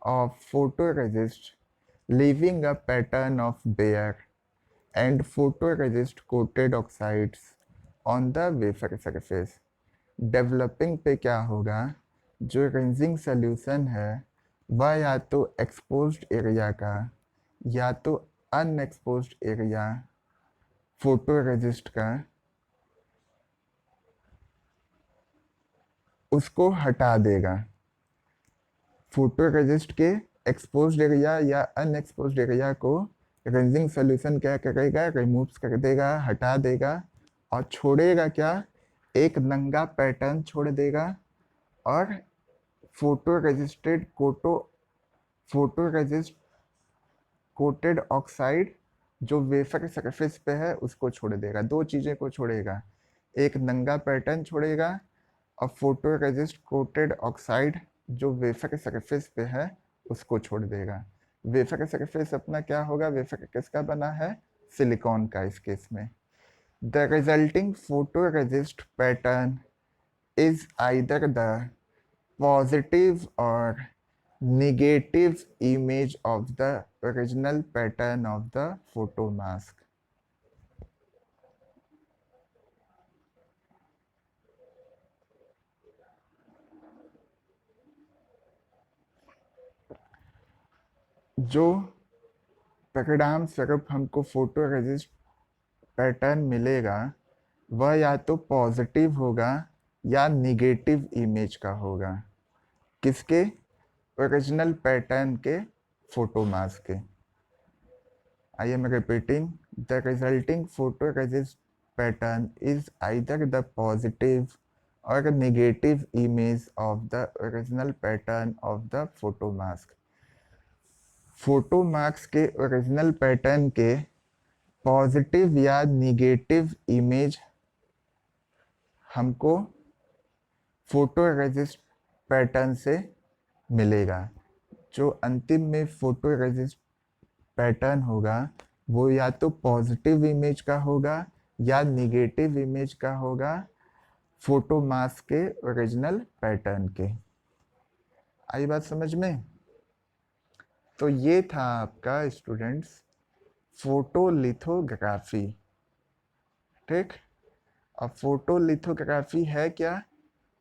Speaker 1: of photoresist, leaving a pattern of bare and photoresist coated oxides on the wafer surface. Developing पे क्या होगा, जो rinsing solution है वह या तो exposed area का या तो अनएक्सपोज्ड एरिया फोटोरेजिस्ट का, उसको हटा देगा। फोटोरेजिस्ट के एक्सपोज्ड एरिया या अनएक्सपोज्ड एरिया को रिंजिंग सोल्यूशन क्या करेगा, रिमूव कर देगा, हटा देगा, और छोड़ेगा क्या, एक नंगा पैटर्न छोड़ देगा और फोटोरेजिस्ट कोटेड ऑक्साइड जो वेफर सरफेस पे है उसको छोड़ देगा। दो चीज़ें को छोड़ेगा, एक नंगा पैटर्न छोड़ेगा और फोटोरेजिस्ट कोटेड ऑक्साइड जो वेफर सरफेस पे है उसको छोड़ देगा। वेफर सरफेस अपना क्या होगा, वेफर किसका बना है, सिलिकॉन का इस केस में। The resulting photoresist pattern is either the positive or negative image of the original pattern of the photo mask. जो परिणाम स्वरूप हमको फोटोरेजिस्ट पैटर्न मिलेगा वह या तो पॉजिटिव होगा या निगेटिव इमेज का होगा, किसके, ओरिजिनल पैटर्न के फोटो मास्क के। I am repeating, the resulting photoresist pattern is either the positive और negative image of the original pattern of the photo mask. Photo mask के ओरिजिनल पैटर्न के positive या negative image हमको photoresist pattern से मिलेगा। जो अंतिम में फोटोरेजिस्ट पैटर्न होगा वो या तो पॉजिटिव इमेज का होगा या निगेटिव इमेज का होगा फोटो मास्क के ओरिजिनल पैटर्न के। आई बात समझ में? तो ये था आपका स्टूडेंट्स फोटोलिथोग्राफी। ठीक, अब फोटोलिथोग्राफी है क्या,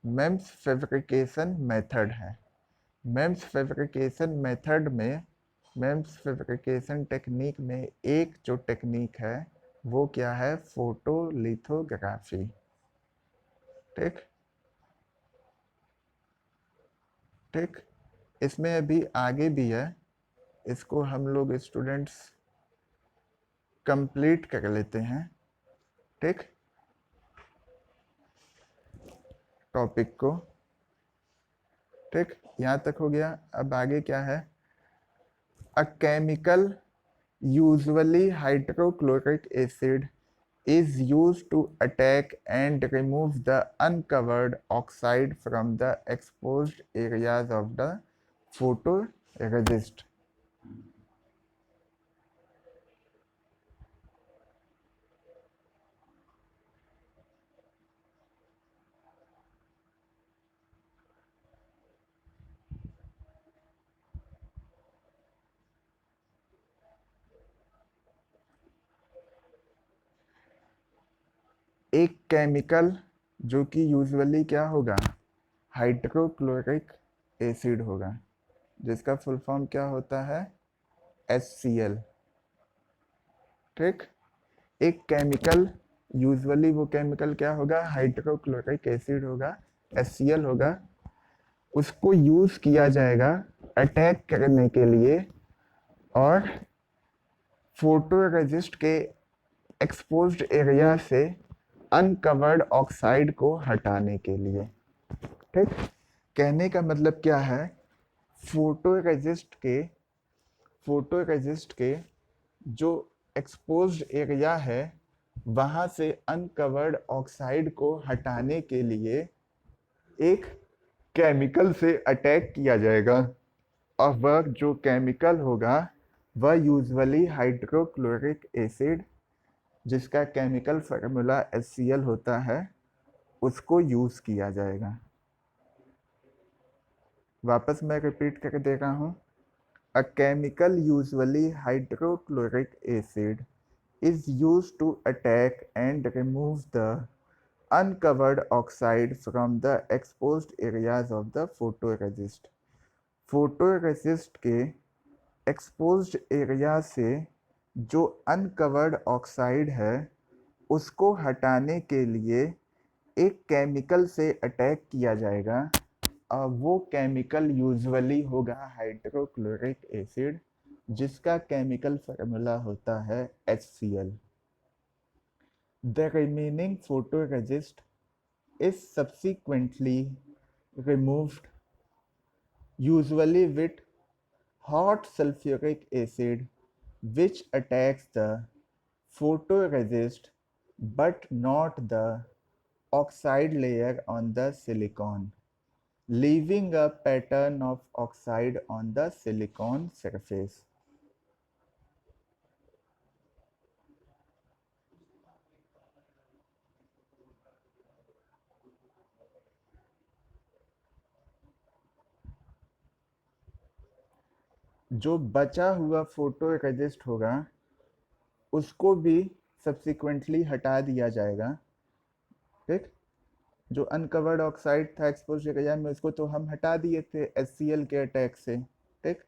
Speaker 1: मेम्स फैब्रिकेशन मेथड है। मेम्स फैब्रिकेशन मेथड में, मेम्स फैब्रिकेशन टेक्निक में एक जो टेक्निक है वो क्या है, फोटोलिथोग्राफी। ठीक ठीक, इसमें अभी आगे भी है, इसको हम लोग स्टूडेंट्स कंप्लीट कर लेते हैं। ठीक, टॉपिक को। ठीक, यहाँ तक हो गया। अब आगे क्या है, a chemical usually hydrochloric acid is used to attack and remove the uncovered oxide from the exposed areas of the photoresist. एक केमिकल जो कि यूजुअली क्या होगा, हाइड्रोक्लोरिक एसिड होगा, जिसका फुल फॉर्म क्या होता है, HCl। ठीक, एक केमिकल यूजुअली वो केमिकल क्या होगा, हाइड्रोक्लोरिक एसिड होगा, HCl होगा, उसको यूज किया जाएगा अटैक करने के लिए और फोटोरेजिस्ट के एक्सपोज्ड एरिया से अनकवर्ड ऑक्साइड को हटाने के लिए। ठीक, कहने का मतलब क्या है, फोटोरेजिस्ट के फोटोरेजिस्ट के जो एक्सपोज्ड एरिया है वहां से अनकवर्ड ऑक्साइड को हटाने के लिए एक केमिकल से अटैक किया जाएगा, और वह जो केमिकल होगा वह यूजुअली हाइड्रोक्लोरिक एसिड, जिसका केमिकल फार्मूला HCl होता है, उसको यूज किया जाएगा। वापस मैं रिपीट कर दे रहा हूँ, a chemical usually hydrochloric acid is used to attack and remove the uncovered oxide from the exposed areas of the photoresist। Photoresist के एक्सपोज्ड एरिया से जो अनकवर्ड ऑक्साइड है उसको हटाने के लिए एक केमिकल से अटैक किया जाएगा, और वो केमिकल यूजुअली होगा हाइड्रोक्लोरिक एसिड, जिसका केमिकल फार्मूला होता है HCl। The remaining photoresist is subsequently removed, usually with hot sulfuric acid, which attacks the photoresist but not the oxide layer on the silicon, leaving a pattern of oxide on the silicon surface। जो बचा हुआ photoresist होगा उसको भी subsequently हटा दिया जाएगा। ठीक, जो अनकवर्ड ऑक्साइड था एक्सपोज्ड एरिया में उसको तो हम हटा दिए थे HCl के अटैक से। ठीक,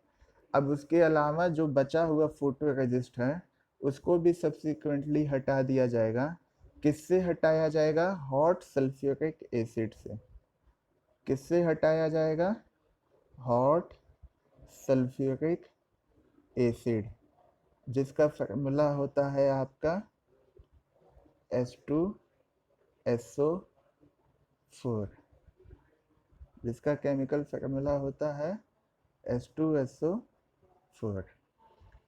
Speaker 1: अब उसके अलावा जो बचा हुआ फोटोरेजिस्ट है उसको भी सब्सिक्वेंटली हटा दिया जाएगा। किससे हटाया जाएगा? हॉट सल्फ्यूरिक एसिड से। किससे हटाया जाएगा? हॉट सल्फ्यूरिक एसिड, जिसका फार्मूला होता है आपका H2SO4, जिसका केमिकल फार्मूला होता है H2SO4।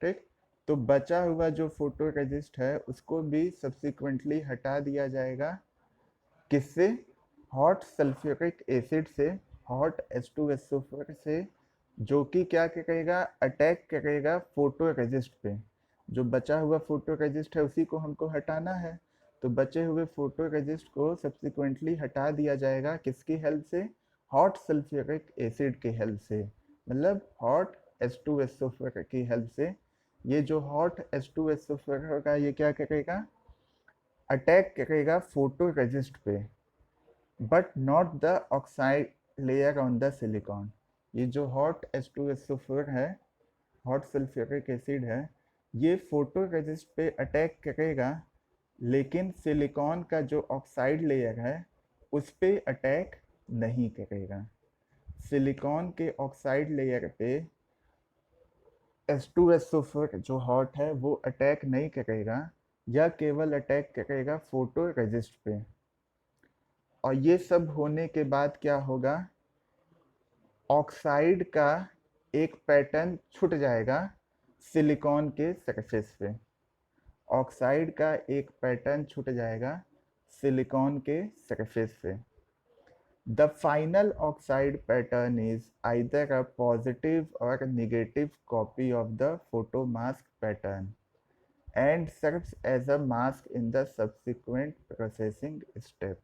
Speaker 1: ठीक, तो बचा हुआ जो फोटोरेजिस्ट है उसको भी सब्सिक्वेंटली हटा दिया जाएगा। किससे? हॉट सल्फ्यूरिक एसिड से, हॉट H2SO4 से, जो कि क्या करेगा? अटैक करेगा फोटोरेजिस्ट पे। जो बचा हुआ फोटोरेजिस्ट है उसी को हमको हटाना है, तो बचे हुए फोटोरेजिस्ट को सब्सिक्वेंटली हटा दिया जाएगा। किसकी हेल्प से? हॉट सल्फ्यूरिक एसिड की हेल्प से, मतलब हॉट H2SO4 की हेल्प से। ये जो हॉट H2SO4 होगा ये क्या करेगा? अटैक करेगा फोटोरेजिस्ट पे, but not the oxide layer on the silicon. ये जो हॉट H2SO4 है, हॉट सल्फ्यूरिक एसिड है, ये फोटोरेजिस्ट पे अटैक करेगा, लेकिन सिलिकॉन का जो ऑक्साइड लेयर है उस पे अटैक नहीं करेगा। सिलिकॉन के ऑक्साइड लेयर पे H2SO4 जो हॉट है वो अटैक नहीं करेगा, या केवल अटैक करेगा फोटोरेजिस्ट पे। और ये सब होने के बाद क्या होगा? ऑक्साइड का एक पैटर्न छूट जाएगा सिलिकॉन के सरफेस पे। ऑक्साइड का एक पैटर्न छूट जाएगा सिलिकॉन के सरफेस पे। The final oxide pattern is either a positive or a negative copy of the photomask pattern and serves as a mask in the subsequent processing step।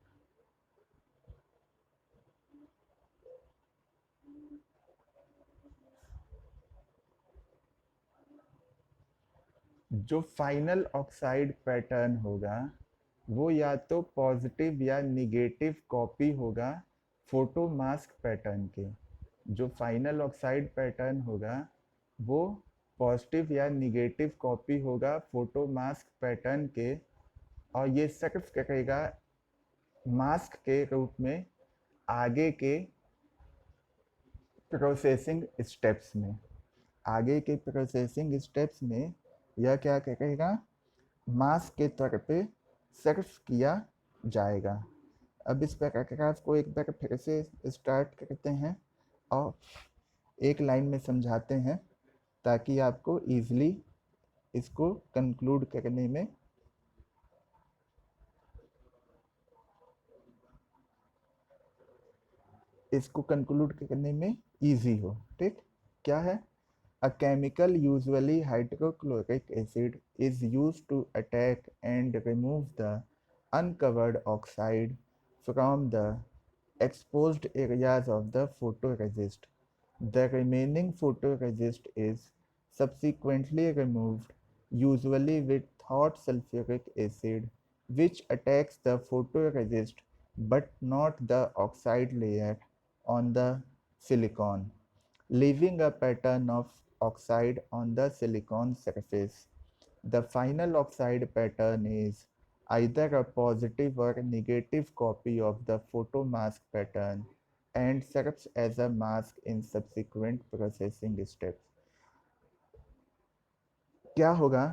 Speaker 1: जो final oxide pattern होगा वो या तो positive या negative copy होगा photo mask pattern के। जो final oxide pattern होगा वो पॉजिटिव या निगेटिव कॉपी होगा फोटो मास्क पैटर्न के, और ये सर्व करेगा मास्क के रूप में आगे के प्रोसेसिंग स्टेप्स में। आगे के प्रोसेसिंग स्टेप्स में यह क्या करेगा, मास्क के तौर पे सर्व किया जाएगा। अब इस पैराग्राफ को एक बार फिर से स्टार्ट करते हैं और एक लाइन में समझाते हैं ताकि आपको ईजिली इसको कंक्लूड करने में ईजी हो। ठीक, क्या है? A chemical, usually hydrochloric acid, is used to attack and remove the uncovered oxide from the exposed areas of the photoresist. The remaining photoresist is subsequently removed, usually with hot sulfuric acid, which attacks the photoresist but not the oxide layer on the silicon, leaving a pattern of oxide on the silicon surface. The final oxide pattern is either a positive or negative copy of the photomask pattern and serves as a mask in subsequent processing steps. क्या होगा?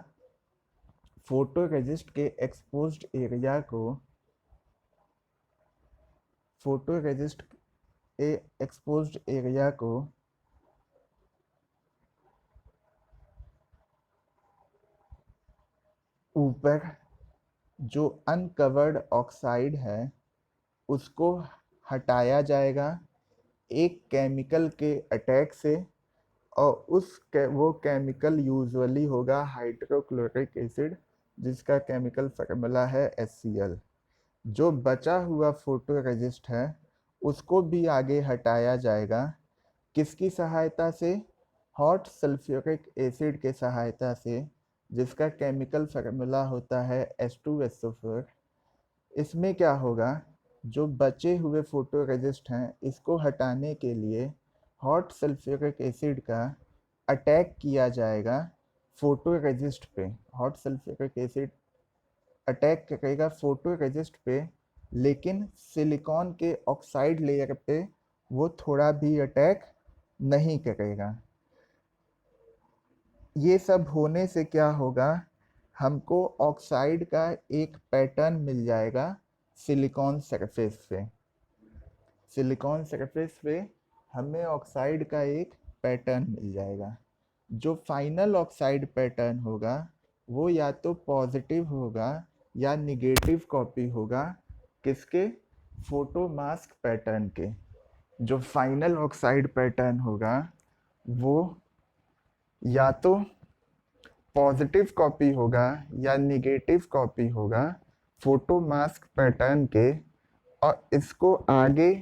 Speaker 1: Photoresist के exposed area को photoresist exposed area को ऊपर जो uncovered oxide है उसको हटाया जाएगा एक केमिकल के अटैक से, और वो केमिकल यूजुअली होगा हाइड्रोक्लोरिक एसिड, जिसका केमिकल फार्मूला है HCl। जो बचा हुआ फोटोरेजिस्ट है उसको भी आगे हटाया जाएगा, किसकी सहायता से? हॉट सल्फ्यूरिक एसिड के सहायता से, जिसका केमिकल फार्मूला होता है H2SO4। इसमें क्या होगा, जो बचे हुए फोटोरेजिस्ट हैं इसको हटाने के लिए हॉट सल्फ्यूरिक एसिड का अटैक किया जाएगा फोटोरेजिस्ट पे। हॉट सल्फ्यूरिक एसिड अटैक करेगा फोटोरेजिस्ट पे, लेकिन सिलिकॉन के ऑक्साइड लेयर पे वो थोड़ा भी अटैक नहीं करेगा। ये सब होने से क्या होगा, हमको ऑक्साइड का एक पैटर्न मिल जाएगा सिलिकॉन सरफेस पे। सिलिकॉन सरफेस पे हमें ऑक्साइड का एक पैटर्न मिल जाएगा। जो फाइनल ऑक्साइड पैटर्न होगा वो या तो पॉजिटिव होगा या निगेटिव कॉपी होगा, किसके? फोटो मास्क पैटर्न के। जो फाइनल ऑक्साइड पैटर्न होगा वो या तो पॉजिटिव कॉपी होगा या निगेटिव कॉपी होगा फोटो मास्क पैटर्न के, और इसको आगे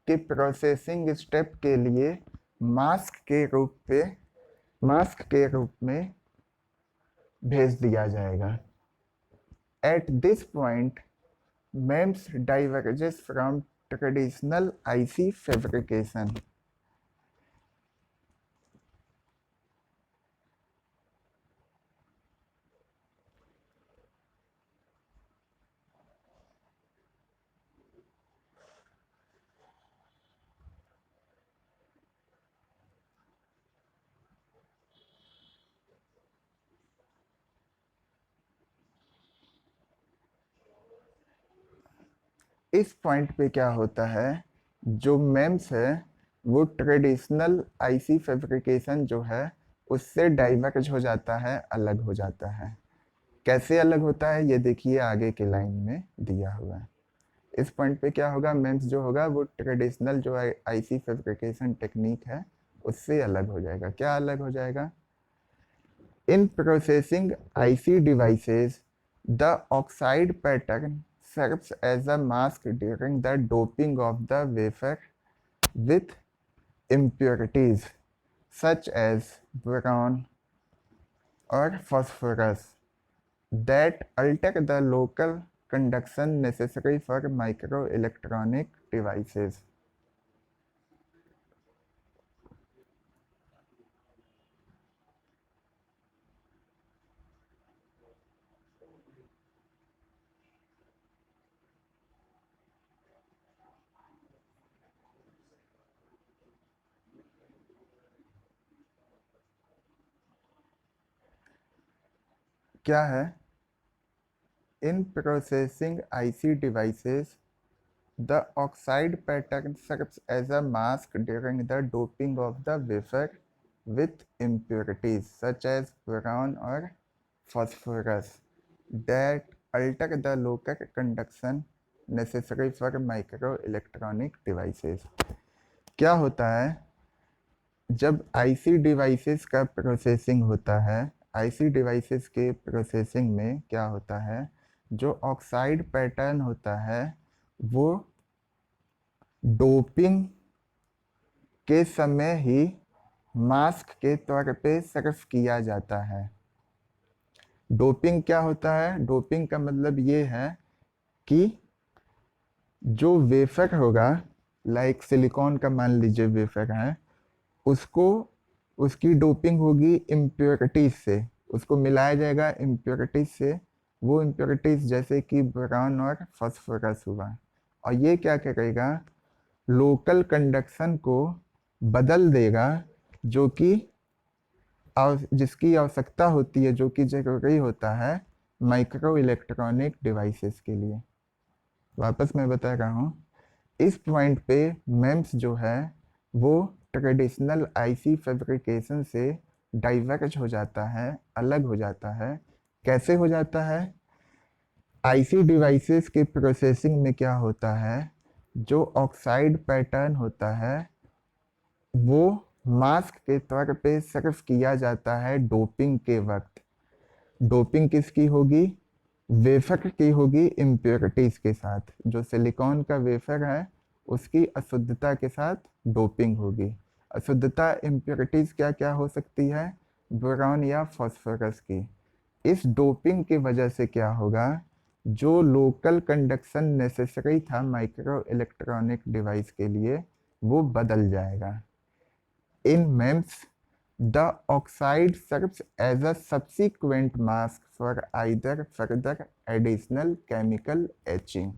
Speaker 1: के प्रोसेसिंग स्टेप के लिए मास्क के रूप में भेज दिया जाएगा। At this point MEMS diverges from traditional IC fabrication. इस पॉइंट पे क्या होता है, जो MEMS है वो ट्रेडिशनल आईसी फैब्रिकेशन जो है उससे डाइवर्ज हो जाता है, अलग हो जाता है। कैसे अलग होता है ये देखिए आगे के लाइन में दिया हुआ है। इस पॉइंट पे क्या होगा, MEMS जो होगा वो ट्रेडिशनल जो आईसी फैब्रिकेशन टेक्निक है उससे अलग हो जाएगा। क्या अलग हो जाएगा? In processing IC devices, the oxide pattern serves as a mask during the doping of the wafer with impurities such as boron or phosphorus that alter the local conduction necessary for microelectronic devices. क्या है, in processing IC devices the oxide pattern serves as a mask during the doping of the wafer with impurities such as boron or phosphorus that alter the local conduction necessary for microelectronic devices। क्या होता है, जब IC devices का processing होता है, IC devices के processing में क्या होता है, जो ऑक्साइड पैटर्न होता है वो डोपिंग के समय ही मास्क के तौर पे सर्व किया जाता है। डोपिंग क्या होता है, डोपिंग का मतलब ये है कि जो वेफर होगा, लाइक सिलिकॉन का मान लीजिए वेफर है, उसको उसकी डोपिंग होगी इम्प्योरिटीज से, उसको मिलाया जाएगा इम्प्योरिटीज से। वो इम्प्योरिटीज जैसे कि बोरॉन और फास्फोरस हुआ, और ये क्या करेगा, लोकल कंडक्शन को बदल देगा, जो कि जिसकी आवश्यकता होती है, जो कि जरूरी होता है माइक्रो इलेक्ट्रॉनिक डिवाइसेस के लिए। वापस मैं बता रहा हूँ, इस पॉइंट पे मेम्स जो है वो ट्रेडिशनल आईसी फैब्रिकेशन से डाइवर्ज हो जाता है, अलग हो जाता है। कैसे हो जाता है, आईसी डिवाइसेस के प्रोसेसिंग में क्या होता है, जो ऑक्साइड पैटर्न होता है वो मास्क के तौर पे सर्व किया जाता है डोपिंग के वक्त। डोपिंग किसकी होगी, वेफर की होगी इम्प्योरिटीज के साथ। जो सिलिकॉन का वेफर है उसकी अशुद्धता के साथ डोपिंग होगी। अशुद्धता इम्प्योरिटीज क्या क्या हो सकती है, बोरॉन या फास्फोरस की। इस डोपिंग की वजह से क्या होगा, जो लोकल कंडक्शन नेसेसरी था माइक्रो इलेक्ट्रॉनिक डिवाइस के लिए वो बदल जाएगा। In MEMS, the oxide serves as a subsequent mask for either further additional chemical etching।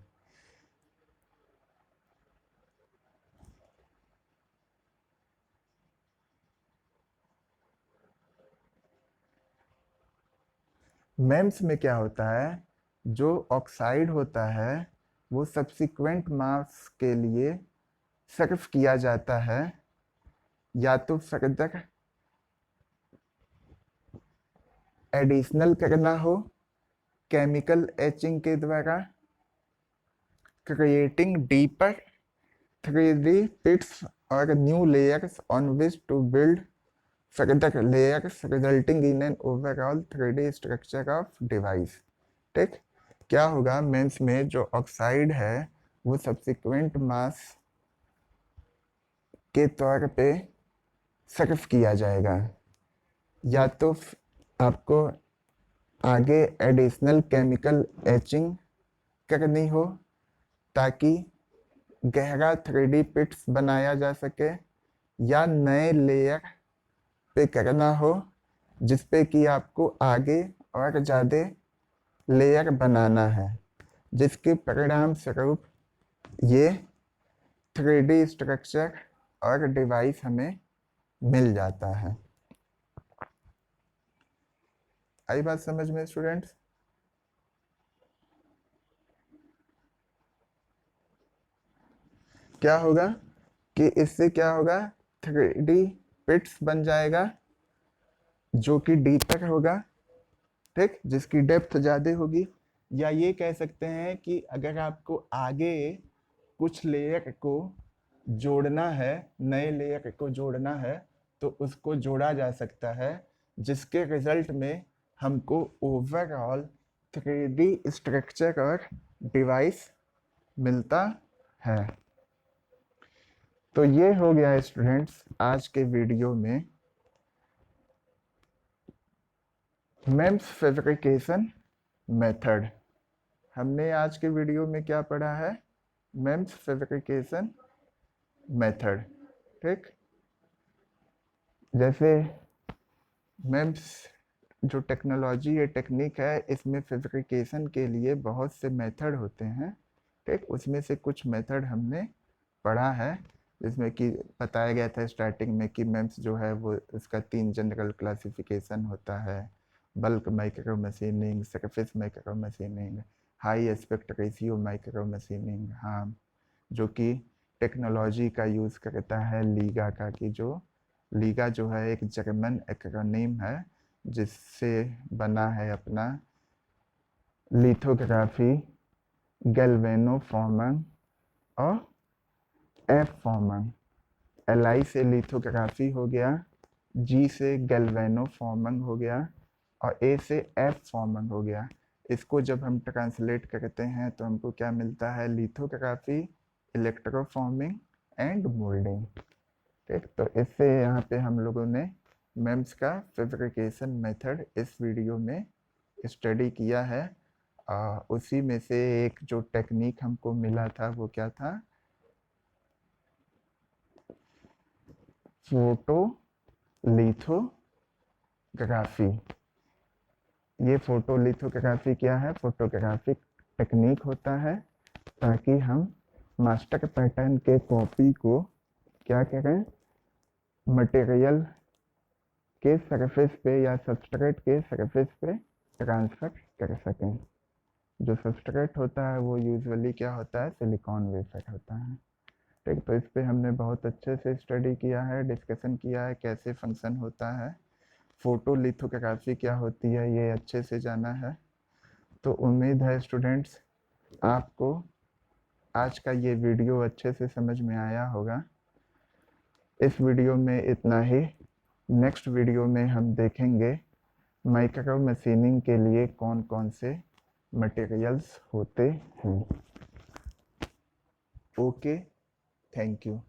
Speaker 1: MEMS में क्या होता है, जो ऑक्साइड होता है वो सब्सिक्वेंट मास्क के लिए सर्व किया जाता है, या तो फर्दर एडिशनल करना हो केमिकल एचिंग के द्वारा, creating deeper 3D pits or new layers on which to build further layers resulting in an overall 3D structure of device। ठीक, क्या होगा, मेंस में जो ऑक्साइड है वो सब्सिक्वेंट मास के तौर पे सर्व किया जाएगा, या तो आपको आगे एडिशनल केमिकल एचिंग करनी हो ताकि गहरा 3D पिट्स बनाया जा सके, या नए लेयर पे करना हो जिसपे कि आपको आगे और ज़्यादा लेयर बनाना है, जिसके परिणाम स्वरूप ये 3D स्ट्रक्चर और डिवाइस हमें मिल जाता है। आई बात समझ में स्टूडेंट्स? क्या होगा कि इससे क्या होगा, 3D पिट्स बन जाएगा जो कि डीपर होगा, ठीक, जिसकी डेप्थ ज़्यादा होगी। या ये कह सकते हैं कि अगर आपको आगे कुछ लेयर को जोड़ना है, नए लेयर को जोड़ना है, तो उसको जोड़ा जा सकता है, जिसके रिजल्ट में हमको ओवरऑल 3D स्ट्रक्चर और डिवाइस मिलता है। तो ये हो गया स्टूडेंट्स आज के वीडियो में मेम्स फैब्रिकेशन मेथड। हमने आज के वीडियो में क्या पढ़ा है, मेम्स फैब्रिकेशन मेथड। ठीक, जैसे मेम्स जो टेक्नोलॉजी या टेक्निक है, इसमें फैब्रिकेशन के लिए बहुत से मेथड होते हैं। ठीक, उसमें से कुछ मेथड हमने पढ़ा है, जिसमें कि बताया गया था स्टार्टिंग में कि मेम्स जो है वो उसका 3 जनरल क्लासिफिकेशन होता है। Bulk micro machining, surface micro machining, high aspect ratio micro machining, हाँ, जो कि टेक्नोलॉजी का यूज़ करता है लीगा का, कि जो लीगा जो है एक जर्मन एक्रोनिम है जिससे बना है अपना लिथोग्राफी, गैल्वेनोफॉर्मन और एफ फॉर्मन। एल आई से लिथोग्राफी हो गया, जी से गैल्वेनोफॉर्मन हो गया और ए से एफ फॉर्मन हो गया। इसको जब हम ट्रांसलेट करते हैं तो हमको क्या मिलता है? Lithography, electroforming and moulding. ठीक, तो इससे यहाँ पे हम लोगों ने मेम्स का फैब्रिकेशन मेथड इस वीडियो में स्टडी किया है। उसी में से एक जो टेक्निक हमको मिला था वो क्या था? Photo lithography. ये फोटोलिथोग्राफी क्या है? फोटोग्राफिक टेक्निक होता है ताकि हम मास्टर पैटर्न के कॉपी को क्या करें? मटेरियल के सरफेस पे या सबस्ट्रेट के सरफेस पे ट्रांसफर कर सकें। जो सबस्ट्रेट होता है वो यूजुअली क्या होता है? सिलिकॉन वेफर होता है। ठीक, तो इस पे हमने बहुत अच्छे से स्टडी किया है, डिस्कशन किया है कैसे फंक्शन होता है, फोटोलिथोग्राफी क्या होती है ये अच्छे से जाना है। तो उम्मीद है स्टूडेंट्स आपको आज का ये वीडियो अच्छे से समझ में आया होगा। इस वीडियो में इतना ही। नेक्स्ट वीडियो में हम देखेंगे माइक्रो मशीनिंग के लिए कौन कौन से मटेरियल्स होते हैं। Okay, thank you.